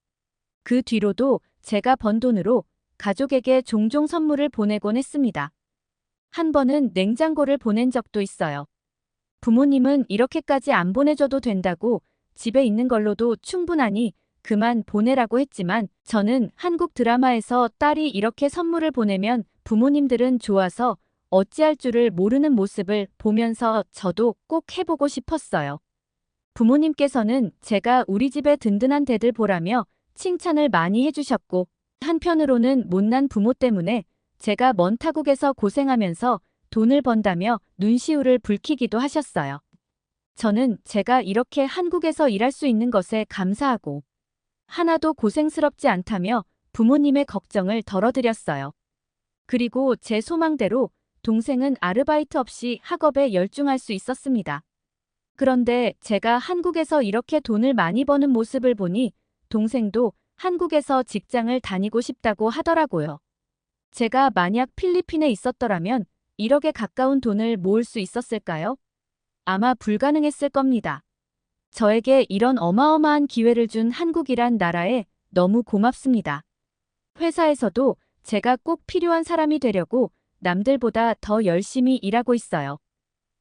그 뒤로도 제가 번 돈으로 가족에게 종종 선물을 보내곤 했습니다. 한 번은 냉장고를 보낸 적도 있어요. 부모님은 이렇게까지 안 보내줘도 된다고 집에 있는 걸로도 충분하니 그만 보내라고 했지만 저는 한국 드라마에서 딸이 이렇게 선물을 보내면 부모님들은 좋아서 어찌할 줄을 모르는 모습을 보면서 저도 꼭 해보고 싶었어요. 부모님께서는 제가 우리 집에 든든한 대들 보라며 칭찬을 많이 해주셨고 한편으로는 못난 부모 때문에 제가 먼 타국에서 고생하면서 돈을 번다며 눈시울을 붉히기도 하셨어요. 저는 제가 이렇게 한국에서 일할 수 있는 것에 감사하고 하나도 고생스럽지 않다며 부모님의 걱정을 덜어드렸어요. 그리고 제 소망대로 동생은 아르바이트 없이 학업에 열중할 수 있었습니다. 그런데 제가 한국에서 이렇게 돈을 많이 버는 모습을 보니 동생도 한국에서 직장을 다니고 싶다고 하더라고요. 제가 만약 필리핀에 있었더라면 1억에 가까운 돈을 모을 수 있었을까요? 아마 불가능했을 겁니다. 저에게 이런 어마어마한 기회를 준 한국이란 나라에 너무 고맙습니다. 회사에서도 제가 꼭 필요한 사람이 되려고 남들보다 더 열심히 일하고 있어요.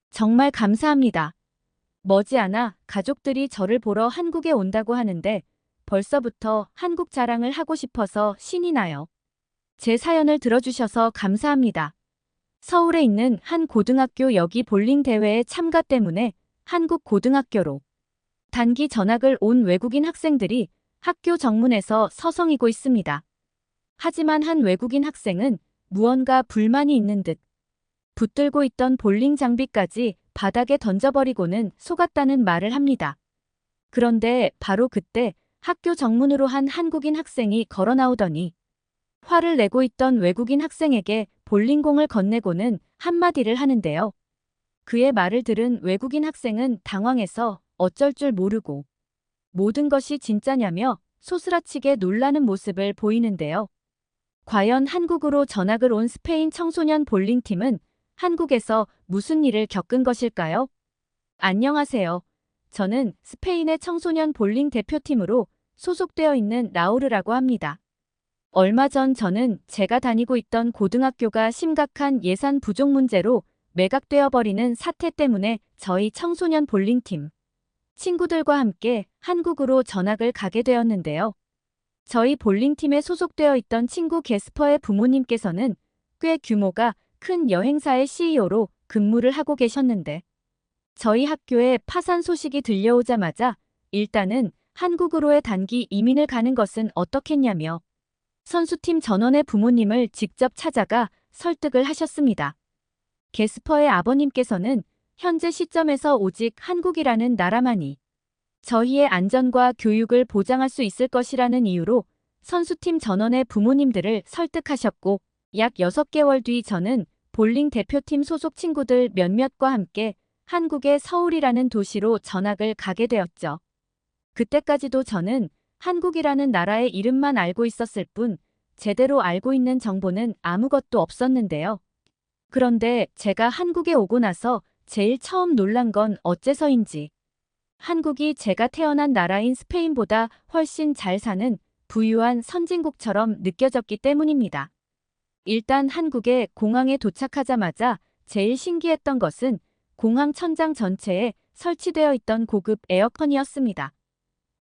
정말 감사합니다. 머지않아 가족들이 저를 보러 한국에 온다고 하는데 벌써부터 한국 자랑을 하고 싶어서 신이 나요. 제 사연을 들어주셔서 감사합니다. 서울에 있는 한 고등학교 여기 볼링 대회에 참가 때문에 한국 고등학교로 단기 전학을 온 외국인 학생들이 학교 정문에서 서성이고 있습니다. 하지만 한 외국인 학생은 무언가 불만이 있는 듯 붙들고 있던 볼링 장비까지 바닥에 던져버리고는 속았다는 말을 합니다. 그런데 바로 그때 학교 정문으로 한 한국인 학생이 걸어 나오더니 화를 내고 있던 외국인 학생에게 볼링공을 건네고는 한마디를 하는데요. 그의 말을 들은 외국인 학생은 당황해서 어쩔 줄 모르고 모든 것이 진짜냐며 소스라치게 놀라는 모습을 보이는데요. 과연 한국으로 전학을 온 스페인 청소년 볼링팀은 한국에서 무슨 일을 겪은 것일까요? 안녕하세요. 저는 스페인의 청소년 볼링 대표팀으로 소속되어 있는 라우르라고 합니다. 얼마 전 저는 제가 다니고 있던 고등학교가 심각한 예산 부족 문제로 매각되어 버리는 사태 때문에 저희 청소년 볼링팀 친구들과 함께 한국으로 전학을 가게 되었는데요. 저희 볼링팀에 소속되어 있던 친구 게스퍼의 부모님께서는 꽤 규모가 큰 여행사의 CEO로 근무를 하고 계셨는데 저희 학교에 파산 소식이 들려오자마자 일단은 한국으로의 단기 이민을 가는 것은 어떻겠냐며 선수팀 전원의 부모님을 직접 찾아가 설득을 하셨습니다. 게스퍼의 아버님께서는 현재 시점에서 오직 한국이라는 나라만이 저희의 안전과 교육을 보장할 수 있을 것이라는 이유로 선수팀 전원의 부모님들을 설득하셨고 약 6개월 뒤 저는 볼링 대표팀 소속 친구들 몇몇과 함께 한국의 서울이라는 도시로 전학을 가게 되었죠. 그때까지도 저는 한국이라는 나라의 이름만 알고 있었을 뿐 제대로 알고 있는 정보는 아무것도 없었는데요. 그런데 제가 한국에 오고 나서 제일 처음 놀란 건 어째서인지 한국이 제가 태어난 나라인 스페인보다 훨씬 잘 사는 부유한 선진국처럼 느껴졌기 때문입니다. 일단 한국의 공항에 도착하자마자 제일 신기했던 것은 공항 천장 전체에 설치되어 있던 고급 에어컨이었습니다.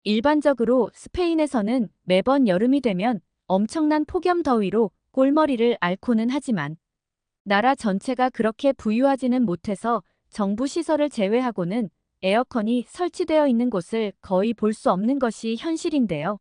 일반적으로 스페인에서는 매번 여름이 되면 엄청난 폭염 더위로 꼴머리를 앓고는 하지만 나라 전체가 그렇게 부유하지는 못해서 정부 시설을 제외하고는 에어컨이 설치되어 있는 곳을 거의 볼 수 없는 것이 현실인데요.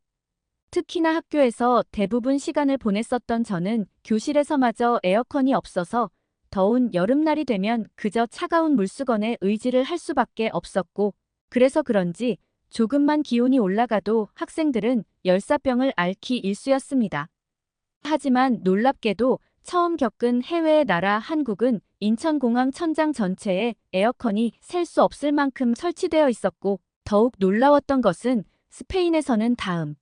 특히나 학교에서 대부분 시간을 보냈었던 저는 교실에서마저 에어컨이 없어서 더운 여름날이 되면 그저 차가운 물수건에 의지를 할 수밖에 없었고 그래서 그런지 조금만 기온이 올라가도 학생들은 열사병을 앓기 일쑤였습니다. 하지만 놀랍게도 처음 겪은 해외의 나라 한국은 인천공항 천장 전체에 에어컨이 셀 수 없을 만큼 설치되어 있었고 더욱 놀라웠던 것은 스페인에서는 다음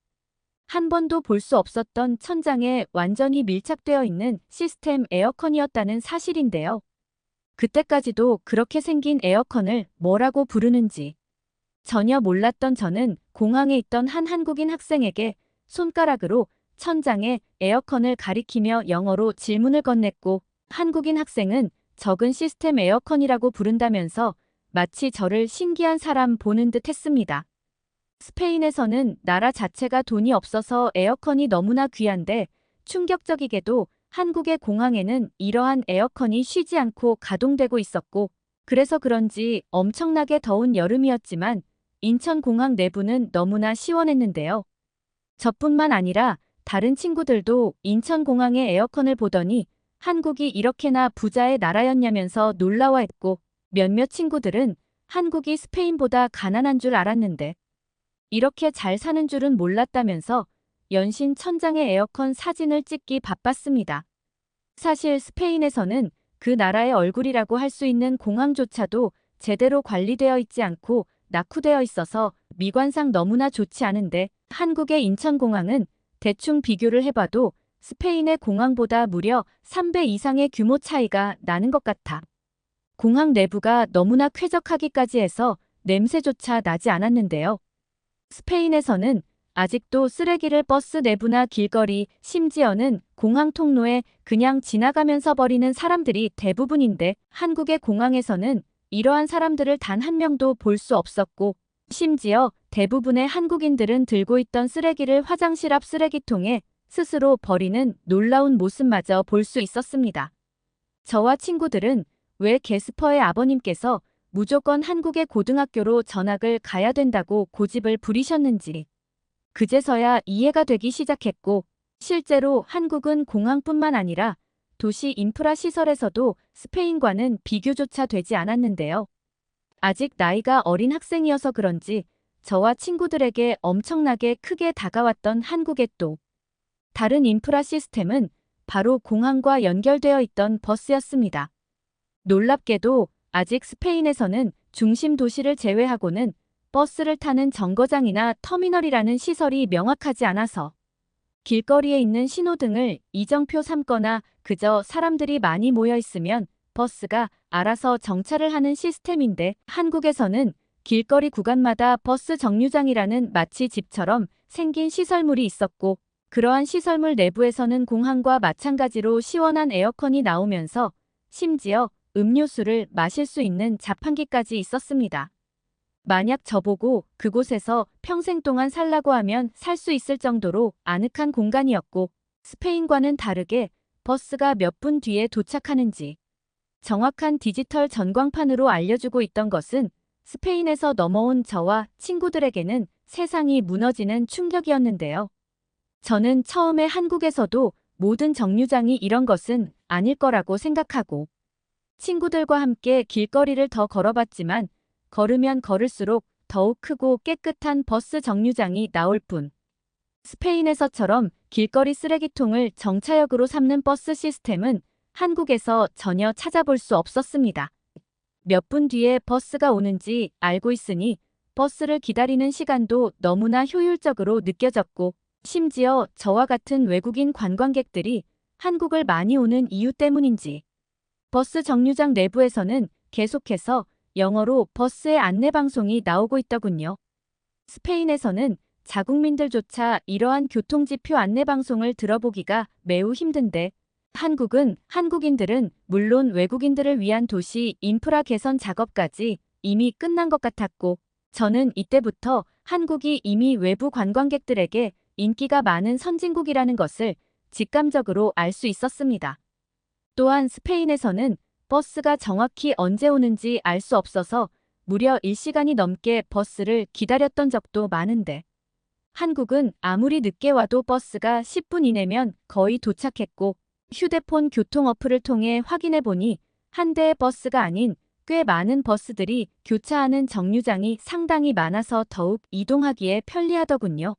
한 번도 볼 수 없었던 천장에 완전히 밀착되어 있는 시스템 에어컨이었다는 사실인데요. 그때까지도 그렇게 생긴 에어컨을 뭐라고 부르는지 전혀 몰랐던 저는 공항에 있던 한 한국인 학생에게 손가락으로 천장에 에어컨을 가리키며 영어로 질문을 건넸고 한국인 학생은 적은 시스템 에어컨이라고 부른다면서 마치 저를 신기한 사람 보는 듯 했습니다. 스페인에서는 나라 자체가 돈이 없어서 에어컨이 너무나 귀한데 충격적이게도 한국의 공항에는 이러한 에어컨이 쉬지 않고 가동되고 있었고 그래서 그런지 엄청나게 더운 여름이었지만 인천공항 내부는 너무나 시원했는데요. 저뿐만 아니라 다른 친구들도 인천공항의 에어컨을 보더니 한국이 이렇게나 부자의 나라였냐면서 놀라워했고 몇몇 친구들은 한국이 스페인보다 가난한 줄 알았는데 이렇게 잘 사는 줄은 몰랐다면서 연신 천장의 에어컨 사진을 찍기 바빴습니다. 사실 스페인에서는 그 나라의 얼굴이라고 할 수 있는 공항조차도 제대로 관리되어 있지 않고 낙후되어 있어서 미관상 너무나 좋지 않은데 한국의 인천공항은 대충 비교를 해봐도 스페인의 공항보다 무려 3배 이상의 규모 차이가 나는 것 같아. 공항 내부가 너무나 쾌적하기까지 해서 냄새조차 나지 않았는데요. 스페인에서는 아직도 쓰레기를 버스 내부나 길거리, 심지어는 공항 통로에 그냥 지나가면서 버리는 사람들이 대부분인데 한국의 공항에서는 이러한 사람들을 단 한 명도 볼 수 없었고 심지어 대부분의 한국인들은 들고 있던 쓰레기를 화장실 앞 쓰레기통에 스스로 버리는 놀라운 모습마저 볼 수 있었습니다. 저와 친구들은 왜 게스퍼의 아버님께서 무조건 한국의 고등학교로 전학을 가야 된다고 고집을 부리셨는지 그제서야 이해가 되기 시작했고 실제로 한국은 공항뿐만 아니라 도시 인프라 시설에서도 스페인과는 비교조차 되지 않았는데요. 아직 나이가 어린 학생이어서 그런지 저와 친구들에게 엄청나게 크게 다가왔던 한국의 또 다른 인프라 시스템은 바로 공항과 연결되어 있던 버스였습니다. 놀랍게도 아직 스페인에서는 중심 도시를 제외하고는 버스를 타는 정거장이나 터미널이라는 시설이 명확하지 않아서 길거리에 있는 신호등을 이정표 삼거나 그저 사람들이 많이 모여 있으면 버스가 알아서 정차를 하는 시스템인데 한국에서는 길거리 구간마다 버스 정류장이라는 마치 집처럼 생긴 시설물이 있었고 그러한 시설물 내부에서는 공항과 마찬가지로 시원한 에어컨이 나오면서 심지어 음료수를 마실 수 있는 자판기까지 있었습니다. 만약 저보고 그곳에서 평생 동안 살라고 하면 살 수 있을 정도로 아늑한 공간이었고 스페인과는 다르게 버스가 몇 분 뒤에 도착하는지 정확한 디지털 전광판으로 알려주고 있던 것은 스페인에서 넘어온 저와 친구들에게는 세상이 무너지는 충격이었는데요. 저는 처음에 한국에서도 모든 정류장이 이런 것은 아닐 거라고 생각하고 친구들과 함께 길거리를 더 걸어봤지만 걸으면 걸을수록 더욱 크고 깨끗한 버스 정류장이 나올 뿐. 스페인에서처럼 길거리 쓰레기통을 정차역으로 삼는 버스 시스템은 한국에서 전혀 찾아볼 수 없었습니다. 몇 분 뒤에 버스가 오는지 알고 있으니 버스를 기다리는 시간도 너무나 효율적으로 느껴졌고, 심지어 저와 같은 외국인 관광객들이 한국을 많이 오는 이유 때문인지 버스 정류장 내부에서는 계속해서 영어로 버스의 안내 방송이 나오고 있더군요. 스페인에서는 자국민들조차 이러한 교통지표 안내 방송을 들어보기가 매우 힘든데, 한국인들은 물론 외국인들을 위한 도시 인프라 개선 작업까지 이미 끝난 것 같았고, 저는 이때부터 한국이 이미 외부 관광객들에게 인기가 많은 선진국이라는 것을 직감적으로 알 수 있었습니다. 또한 스페인에서는 버스가 정확히 언제 오는지 알 수 없어서 무려 1시간이 넘게 버스를 기다렸던 적도 많은데, 한국은 아무리 늦게 와도 버스가 10분 이내면 거의 도착했고, 휴대폰 교통 어플을 통해 확인해 보니 한 대의 버스가 아닌 꽤 많은 버스들이 교차하는 정류장이 상당히 많아서 더욱 이동하기에 편리하더군요.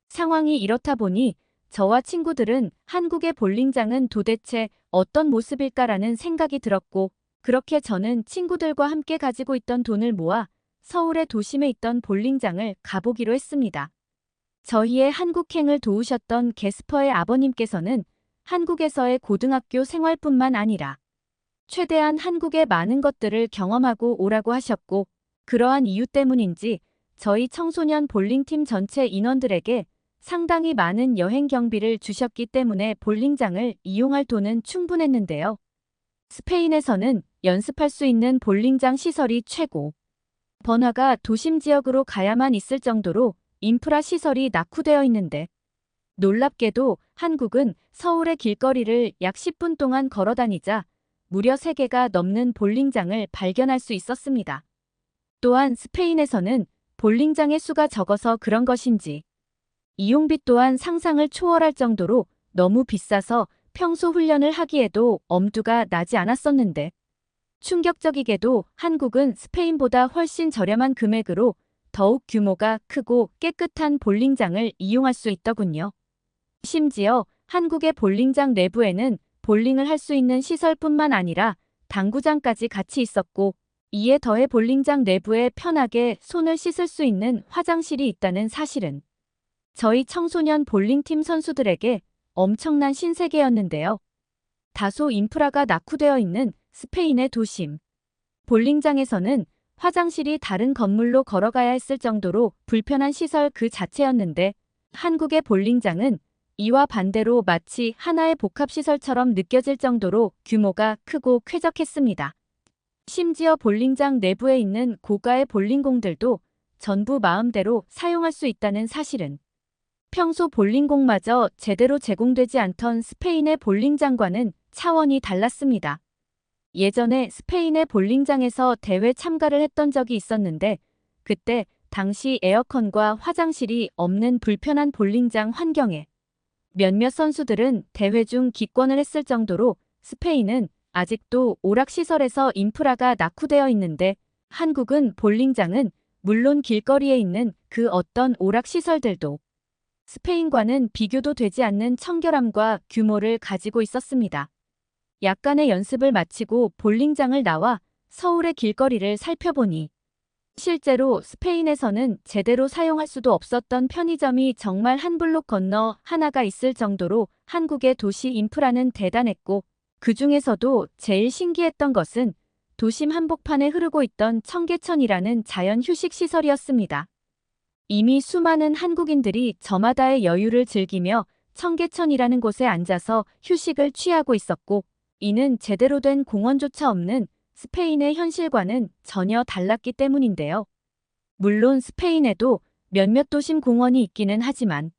상황이 이렇다 보니 저와 친구들은 한국의 볼링장은 도대체 어떤 모습일까라는 생각이 들었고, 그렇게 저는 친구들과 함께 가지고 있던 돈을 모아 서울의 도심에 있던 볼링장을 가보기로 했습니다. 저희의 한국행을 도우셨던 게스퍼의 아버님께서는 한국에서의 고등학교 생활뿐만 아니라 최대한 한국의 많은 것들을 경험하고 오라고 하셨고, 그러한 이유 때문인지 저희 청소년 볼링팀 전체 인원들에게 상당히 많은 여행 경비를 주셨기 때문에 볼링장을 이용할 돈은 충분했는데요. 스페인에서는 연습할 수 있는 볼링장 시설이 최고. 번화가 도심 지역으로 가야만 있을 정도로 인프라 시설이 낙후되어 있는데, 놀랍게도 한국은 서울의 길거리를 약 10분 동안 걸어 다니자 무려 3개가 넘는 볼링장을 발견할 수 있었습니다. 또한 스페인에서는 볼링장의 수가 적어서 그런 것인지 이용비 또한 상상을 초월할 정도로 너무 비싸서 평소 훈련을 하기에도 엄두가 나지 않았었는데, 충격적이게도 한국은 스페인보다 훨씬 저렴한 금액으로 더욱 규모가 크고 깨끗한 볼링장을 이용할 수 있더군요. 심지어 한국의 볼링장 내부에는 볼링을 할 수 있는 시설뿐만 아니라 당구장까지 같이 있었고, 이에 더해 볼링장 내부에 편하게 손을 씻을 수 있는 화장실이 있다는 사실은 저희 청소년 볼링팀 선수들에게 엄청난 신세계였는데요. 다소 인프라가 낙후되어 있는 스페인의 도심. 볼링장에서는 화장실이 다른 건물로 걸어가야 했을 정도로 불편한 시설 그 자체였는데, 한국의 볼링장은 이와 반대로 마치 하나의 복합시설처럼 느껴질 정도로 규모가 크고 쾌적했습니다. 심지어 볼링장 내부에 있는 고가의 볼링공들도 전부 마음대로 사용할 수 있다는 사실은 평소 볼링공마저 제대로 제공되지 않던 스페인의 볼링장과는 차원이 달랐습니다. 예전에 스페인의 볼링장에서 대회 참가를 했던 적이 있었는데, 그때 당시 에어컨과 화장실이 없는 불편한 볼링장 환경에 몇몇 선수들은 대회 중 기권을 했을 정도로 스페인은 아직도 오락시설에서 인프라가 낙후되어 있는데, 한국은 볼링장은 물론 길거리에 있는 그 어떤 오락시설들도 스페인과는 비교도 되지 않는 청결함과 규모를 가지고 있었습니다. 약간의 연습을 마치고 볼링장을 나와 서울의 길거리를 살펴보니 실제로 스페인에서는 제대로 사용할 수도 없었던 편의점이 정말 한 블록 건너 하나가 있을 정도로 한국의 도시 인프라는 대단했고, 그 중에서도 제일 신기했던 것은 도심 한복판에 흐르고 있던 청계천이라는 자연 휴식 시설이었습니다. 이미 수많은 한국인들이 저마다의 여유를 즐기며 청계천이라는 곳에 앉아서 휴식을 취하고 있었고, 이는 제대로 된 공원조차 없는 스페인의 현실과는 전혀 달랐기 때문인데요. 물론 스페인에도 몇몇 도심 공원이 있기는 하지만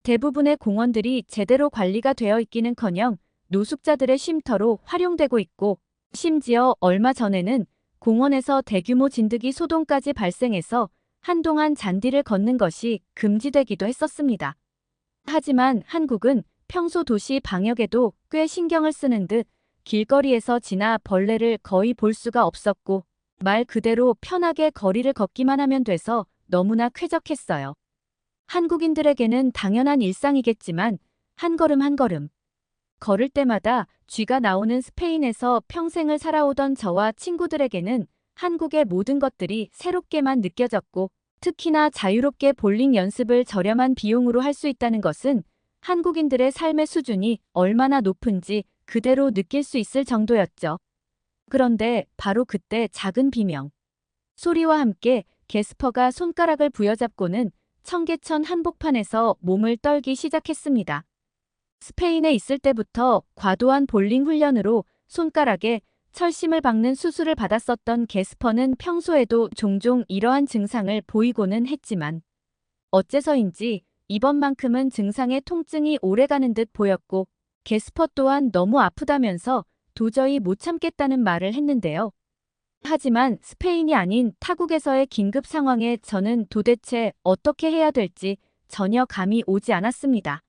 대부분의 공원들이 제대로 관리가 되어 있기는커녕 노숙자들의 쉼터로 활용되고 있고, 심지어 얼마 전에는 공원에서 대규모 진드기 소동까지 발생해서 한동안 잔디를 걷는 것이 금지되기도 했었습니다. 하지만 한국은 평소 도시 방역에도 꽤 신경을 쓰는 듯 길거리에서 지나 벌레를 거의 볼 수가 없었고, 말 그대로 편하게 거리를 걷기만 하면 돼서 너무나 쾌적했어요. 한국인들에게는 당연한 일상이겠지만 한 걸음 한 걸음 걸을 때마다 쥐가 나오는 스페인에서 평생을 살아오던 저와 친구들에게는 한국의 모든 것들이 새롭게만 느껴졌고, 특히나 자유롭게 볼링 연습을 저렴한 비용으로 할 수 있다는 것은 한국인들의 삶의 수준이 얼마나 높은지 그대로 느낄 수 있을 정도였죠. 그런데 바로 그때 작은 비명 소리와 함께 게스퍼가 손가락을 부여잡고는 청계천 한복판에서 몸을 떨기 시작했습니다. 스페인에 있을 때부터 과도한 볼링 훈련으로 손가락에 철심을 박는 수술을 받았었던 게스퍼는 평소에도 종종 이러한 증상을 보이고는 했지만 어째서인지 이번만큼은 증상의 통증이 오래가는 듯 보였고, 게스퍼 또한 너무 아프다면서 도저히 못 참겠다는 말을 했는데요. 하지만 스페인이 아닌 타국에서의 긴급 상황에 저는 도대체 어떻게 해야 될지 전혀 감이 오지 않았습니다.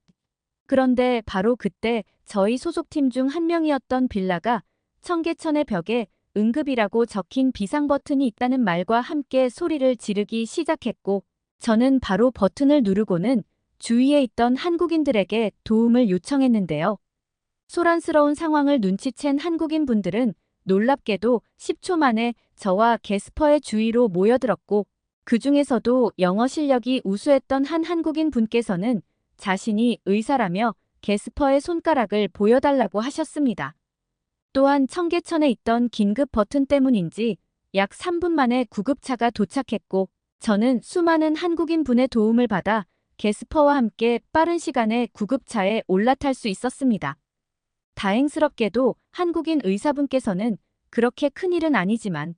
그런데 바로 그때 저희 소속팀 중 한 명이었던 빌라가 청계천의 벽에 응급이라고 적힌 비상 버튼이 있다는 말과 함께 소리를 지르기 시작했고, 저는 바로 버튼을 누르고는 주위에 있던 한국인들에게 도움을 요청했는데요. 소란스러운 상황을 눈치챈 한국인 분들은 놀랍게도 10초 만에 저와 게스퍼의 주위로 모여들었고, 그 중에서도 영어 실력이 우수했던 한 한국인 분께서는 자신이 의사라며 게스퍼의 손가락을 보여달라고 하셨습니다. 또한 청계천에 있던 긴급 버튼 때문인지 약 3분 만에 구급차가 도착했고, 저는 수많은 한국인 분의 도움을 받아 게스퍼와 함께 빠른 시간에 구급차에 올라탈 수 있었습니다. 다행스럽게도 한국인 의사분께서는 그렇게 큰일은 아니지만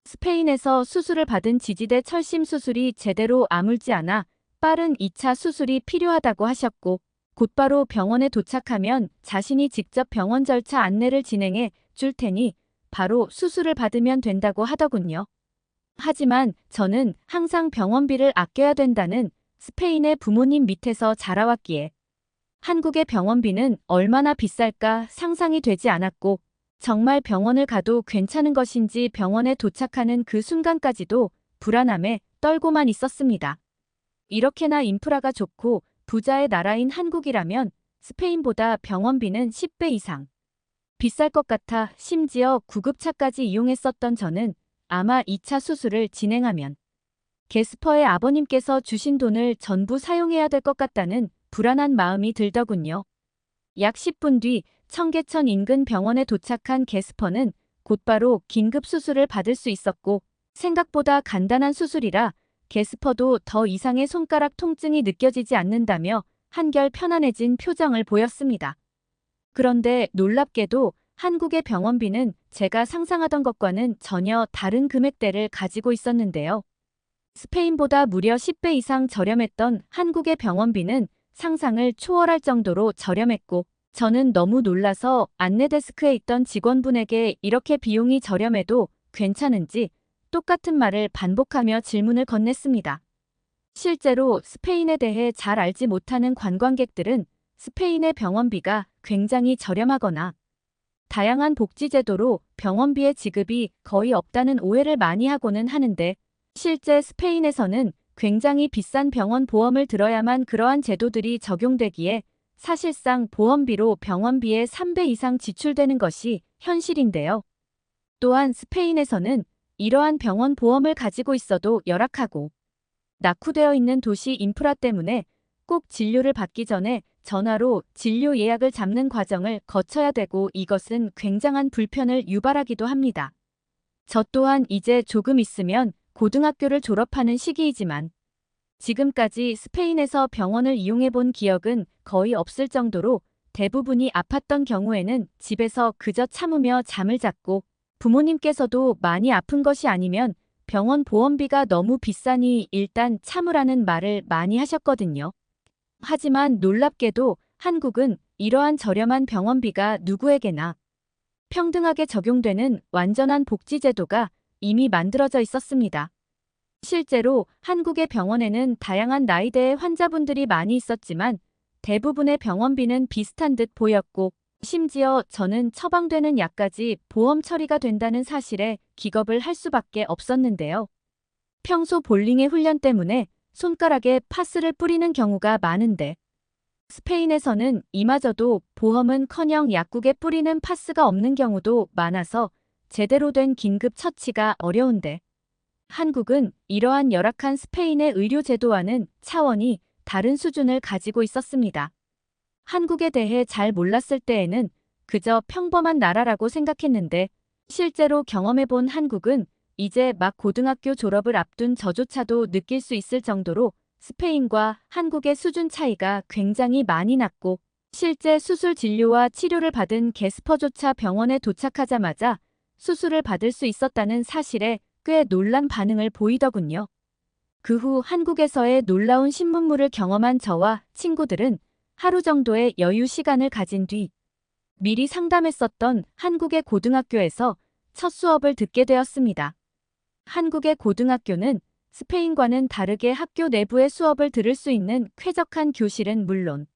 스페인에서 수술을 받은 지지대 철심 수술이 제대로 아물지 않아 빠른 2차 수술이 필요하다고 하셨고, 곧바로 병원에 도착하면 자신이 직접 병원 절차 안내를 진행해 줄 테니 바로 수술을 받으면 된다고 하더군요. 하지만 저는 항상 병원비를 아껴야 된다는 스페인의 부모님 밑에서 자라왔기에 한국의 병원비는 얼마나 비쌀까 상상이 되지 않았고, 정말 병원을 가도 괜찮은 것인지 병원에 도착하는 그 순간까지도 불안함에 떨고만 있었습니다. 이렇게나 인프라가 좋고 부자의 나라인 한국이라면 스페인보다 병원비는 10배 이상 비쌀 것 같아 심지어 구급차까지 이용했었던 저는 아마 2차 수술을 진행하면 게스퍼의 아버님께서 주신 돈을 전부 사용해야 될 것 같다는 불안한 마음이 들더군요. 약 10분 뒤 청계천 인근 병원에 도착한 게스퍼는 곧바로 긴급 수술을 받을 수 있었고, 생각보다 간단한 수술이라 게스퍼도 더 이상의 손가락 통증이 느껴지지 않는다며 한결 편안해진 표정을 보였습니다. 그런데 놀랍게도 한국의 병원비는 제가 상상하던 것과는 전혀 다른 금액대를 가지고 있었는데요. 스페인보다 무려 10배 이상 저렴했던 한국의 병원비는 상상을 초월할 정도로 저렴했고, 저는 너무 놀라서 안내데스크에 있던 직원분에게 이렇게 비용이 저렴해도 괜찮은지 똑같은 말을 반복하며 질문을 건넸습니다. 실제로 스페인에 대해 잘 알지 못하는 관광객들은 스페인의 병원비가 굉장히 저렴하거나 다양한 복지제도로 병원비의 지급이 거의 없다는 오해를 많이 하고는 하는데, 실제 스페인에서는 굉장히 비싼 병원 보험을 들어야만 그러한 제도들이 적용되기에 사실상 보험비로 병원비의 3배 이상 지출되는 것이 현실인데요. 또한 스페인에서는 이러한 병원 보험을 가지고 있어도 열악하고 낙후되어 있는 도시 인프라 때문에 꼭 진료를 받기 전에 전화로 진료 예약을 잡는 과정을 거쳐야 되고, 이것은 굉장한 불편을 유발하기도 합니다. 저 또한 이제 조금 있으면 고등학교를 졸업하는 시기이지만 지금까지 스페인에서 병원을 이용해 본 기억은 거의 없을 정도로 대부분이 아팠던 경우에는 집에서 그저 참으며 잠을 잤고, 부모님께서도 많이 아픈 것이 아니면 병원 보험비가 너무 비싸니 일단 참으라는 말을 많이 하셨거든요. 하지만 놀랍게도 한국은 이러한 저렴한 병원비가 누구에게나 평등하게 적용되는 완전한 복지제도가 이미 만들어져 있었습니다. 실제로 한국의 병원에는 다양한 나이대의 환자분들이 많이 있었지만 대부분의 병원비는 비슷한 듯 보였고, 심지어 저는 처방되는 약까지 보험 처리가 된다는 사실에 기겁을 할 수밖에 없었는데요. 평소 볼링의 훈련 때문에 손가락에 파스를 뿌리는 경우가 많은데 스페인에서는 이마저도 보험은커녕 약국에 뿌리는 파스가 없는 경우도 많아서 제대로 된 긴급 처치가 어려운데, 한국은 이러한 열악한 스페인의 의료 제도와는 차원이 다른 수준을 가지고 있었습니다. 한국에 대해 잘 몰랐을 때에는 그저 평범한 나라라고 생각했는데, 실제로 경험해본 한국은 이제 막 고등학교 졸업을 앞둔 저조차도 느낄 수 있을 정도로 스페인과 한국의 수준 차이가 굉장히 많이 났고, 실제 수술 진료와 치료를 받은 게스퍼조차 병원에 도착하자마자 수술을 받을 수 있었다는 사실에 꽤 놀란 반응을 보이더군요. 그 후 한국에서의 놀라운 신문물을 경험한 저와 친구들은 하루 정도의 여유 시간을 가진 뒤 미리 상담했었던 한국의 고등학교에서 첫 수업을 듣게 되었습니다. 한국의 고등학교는 스페인과는 다르게 학교 내부의 수업을 들을 수 있는 쾌적한 교실은 물론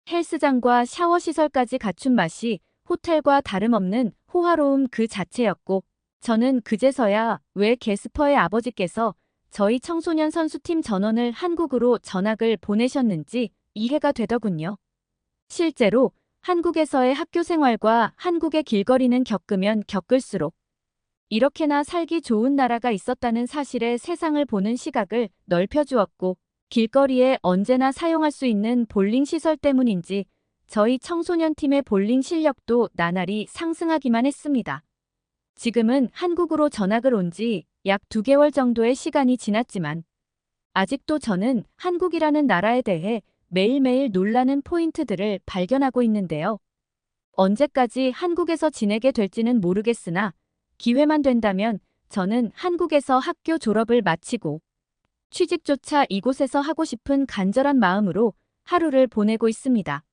헬스장과 샤워 시설까지 갖춘 맛이 호텔과 다름없는 호화로움 그 자체였고, 저는 그제서야 왜 게스퍼의 아버지께서 저희 청소년 선수팀 전원을 한국으로 전학을 보내셨는지 이해가 되더군요. 실제로 한국에서의 학교 생활과 한국의 길거리는 겪으면 겪을수록 이렇게나 살기 좋은 나라가 있었다는 사실에 세상을 보는 시각을 넓혀주었고, 길거리에 언제나 사용할 수 있는 볼링 시설 때문인지 저희 청소년 팀의 볼링 실력도 나날이 상승하기만 했습니다. 지금은 한국으로 전학을 온 지 약 2개월 정도의 시간이 지났지만 아직도 저는 한국이라는 나라에 대해 매일매일 놀라는 포인트들을 발견하고 있는데요. 언제까지 한국에서 지내게 될지는 모르겠으나 기회만 된다면 저는 한국에서 학교 졸업을 마치고 취직조차 이곳에서 하고 싶은 간절한 마음으로 하루를 보내고 있습니다.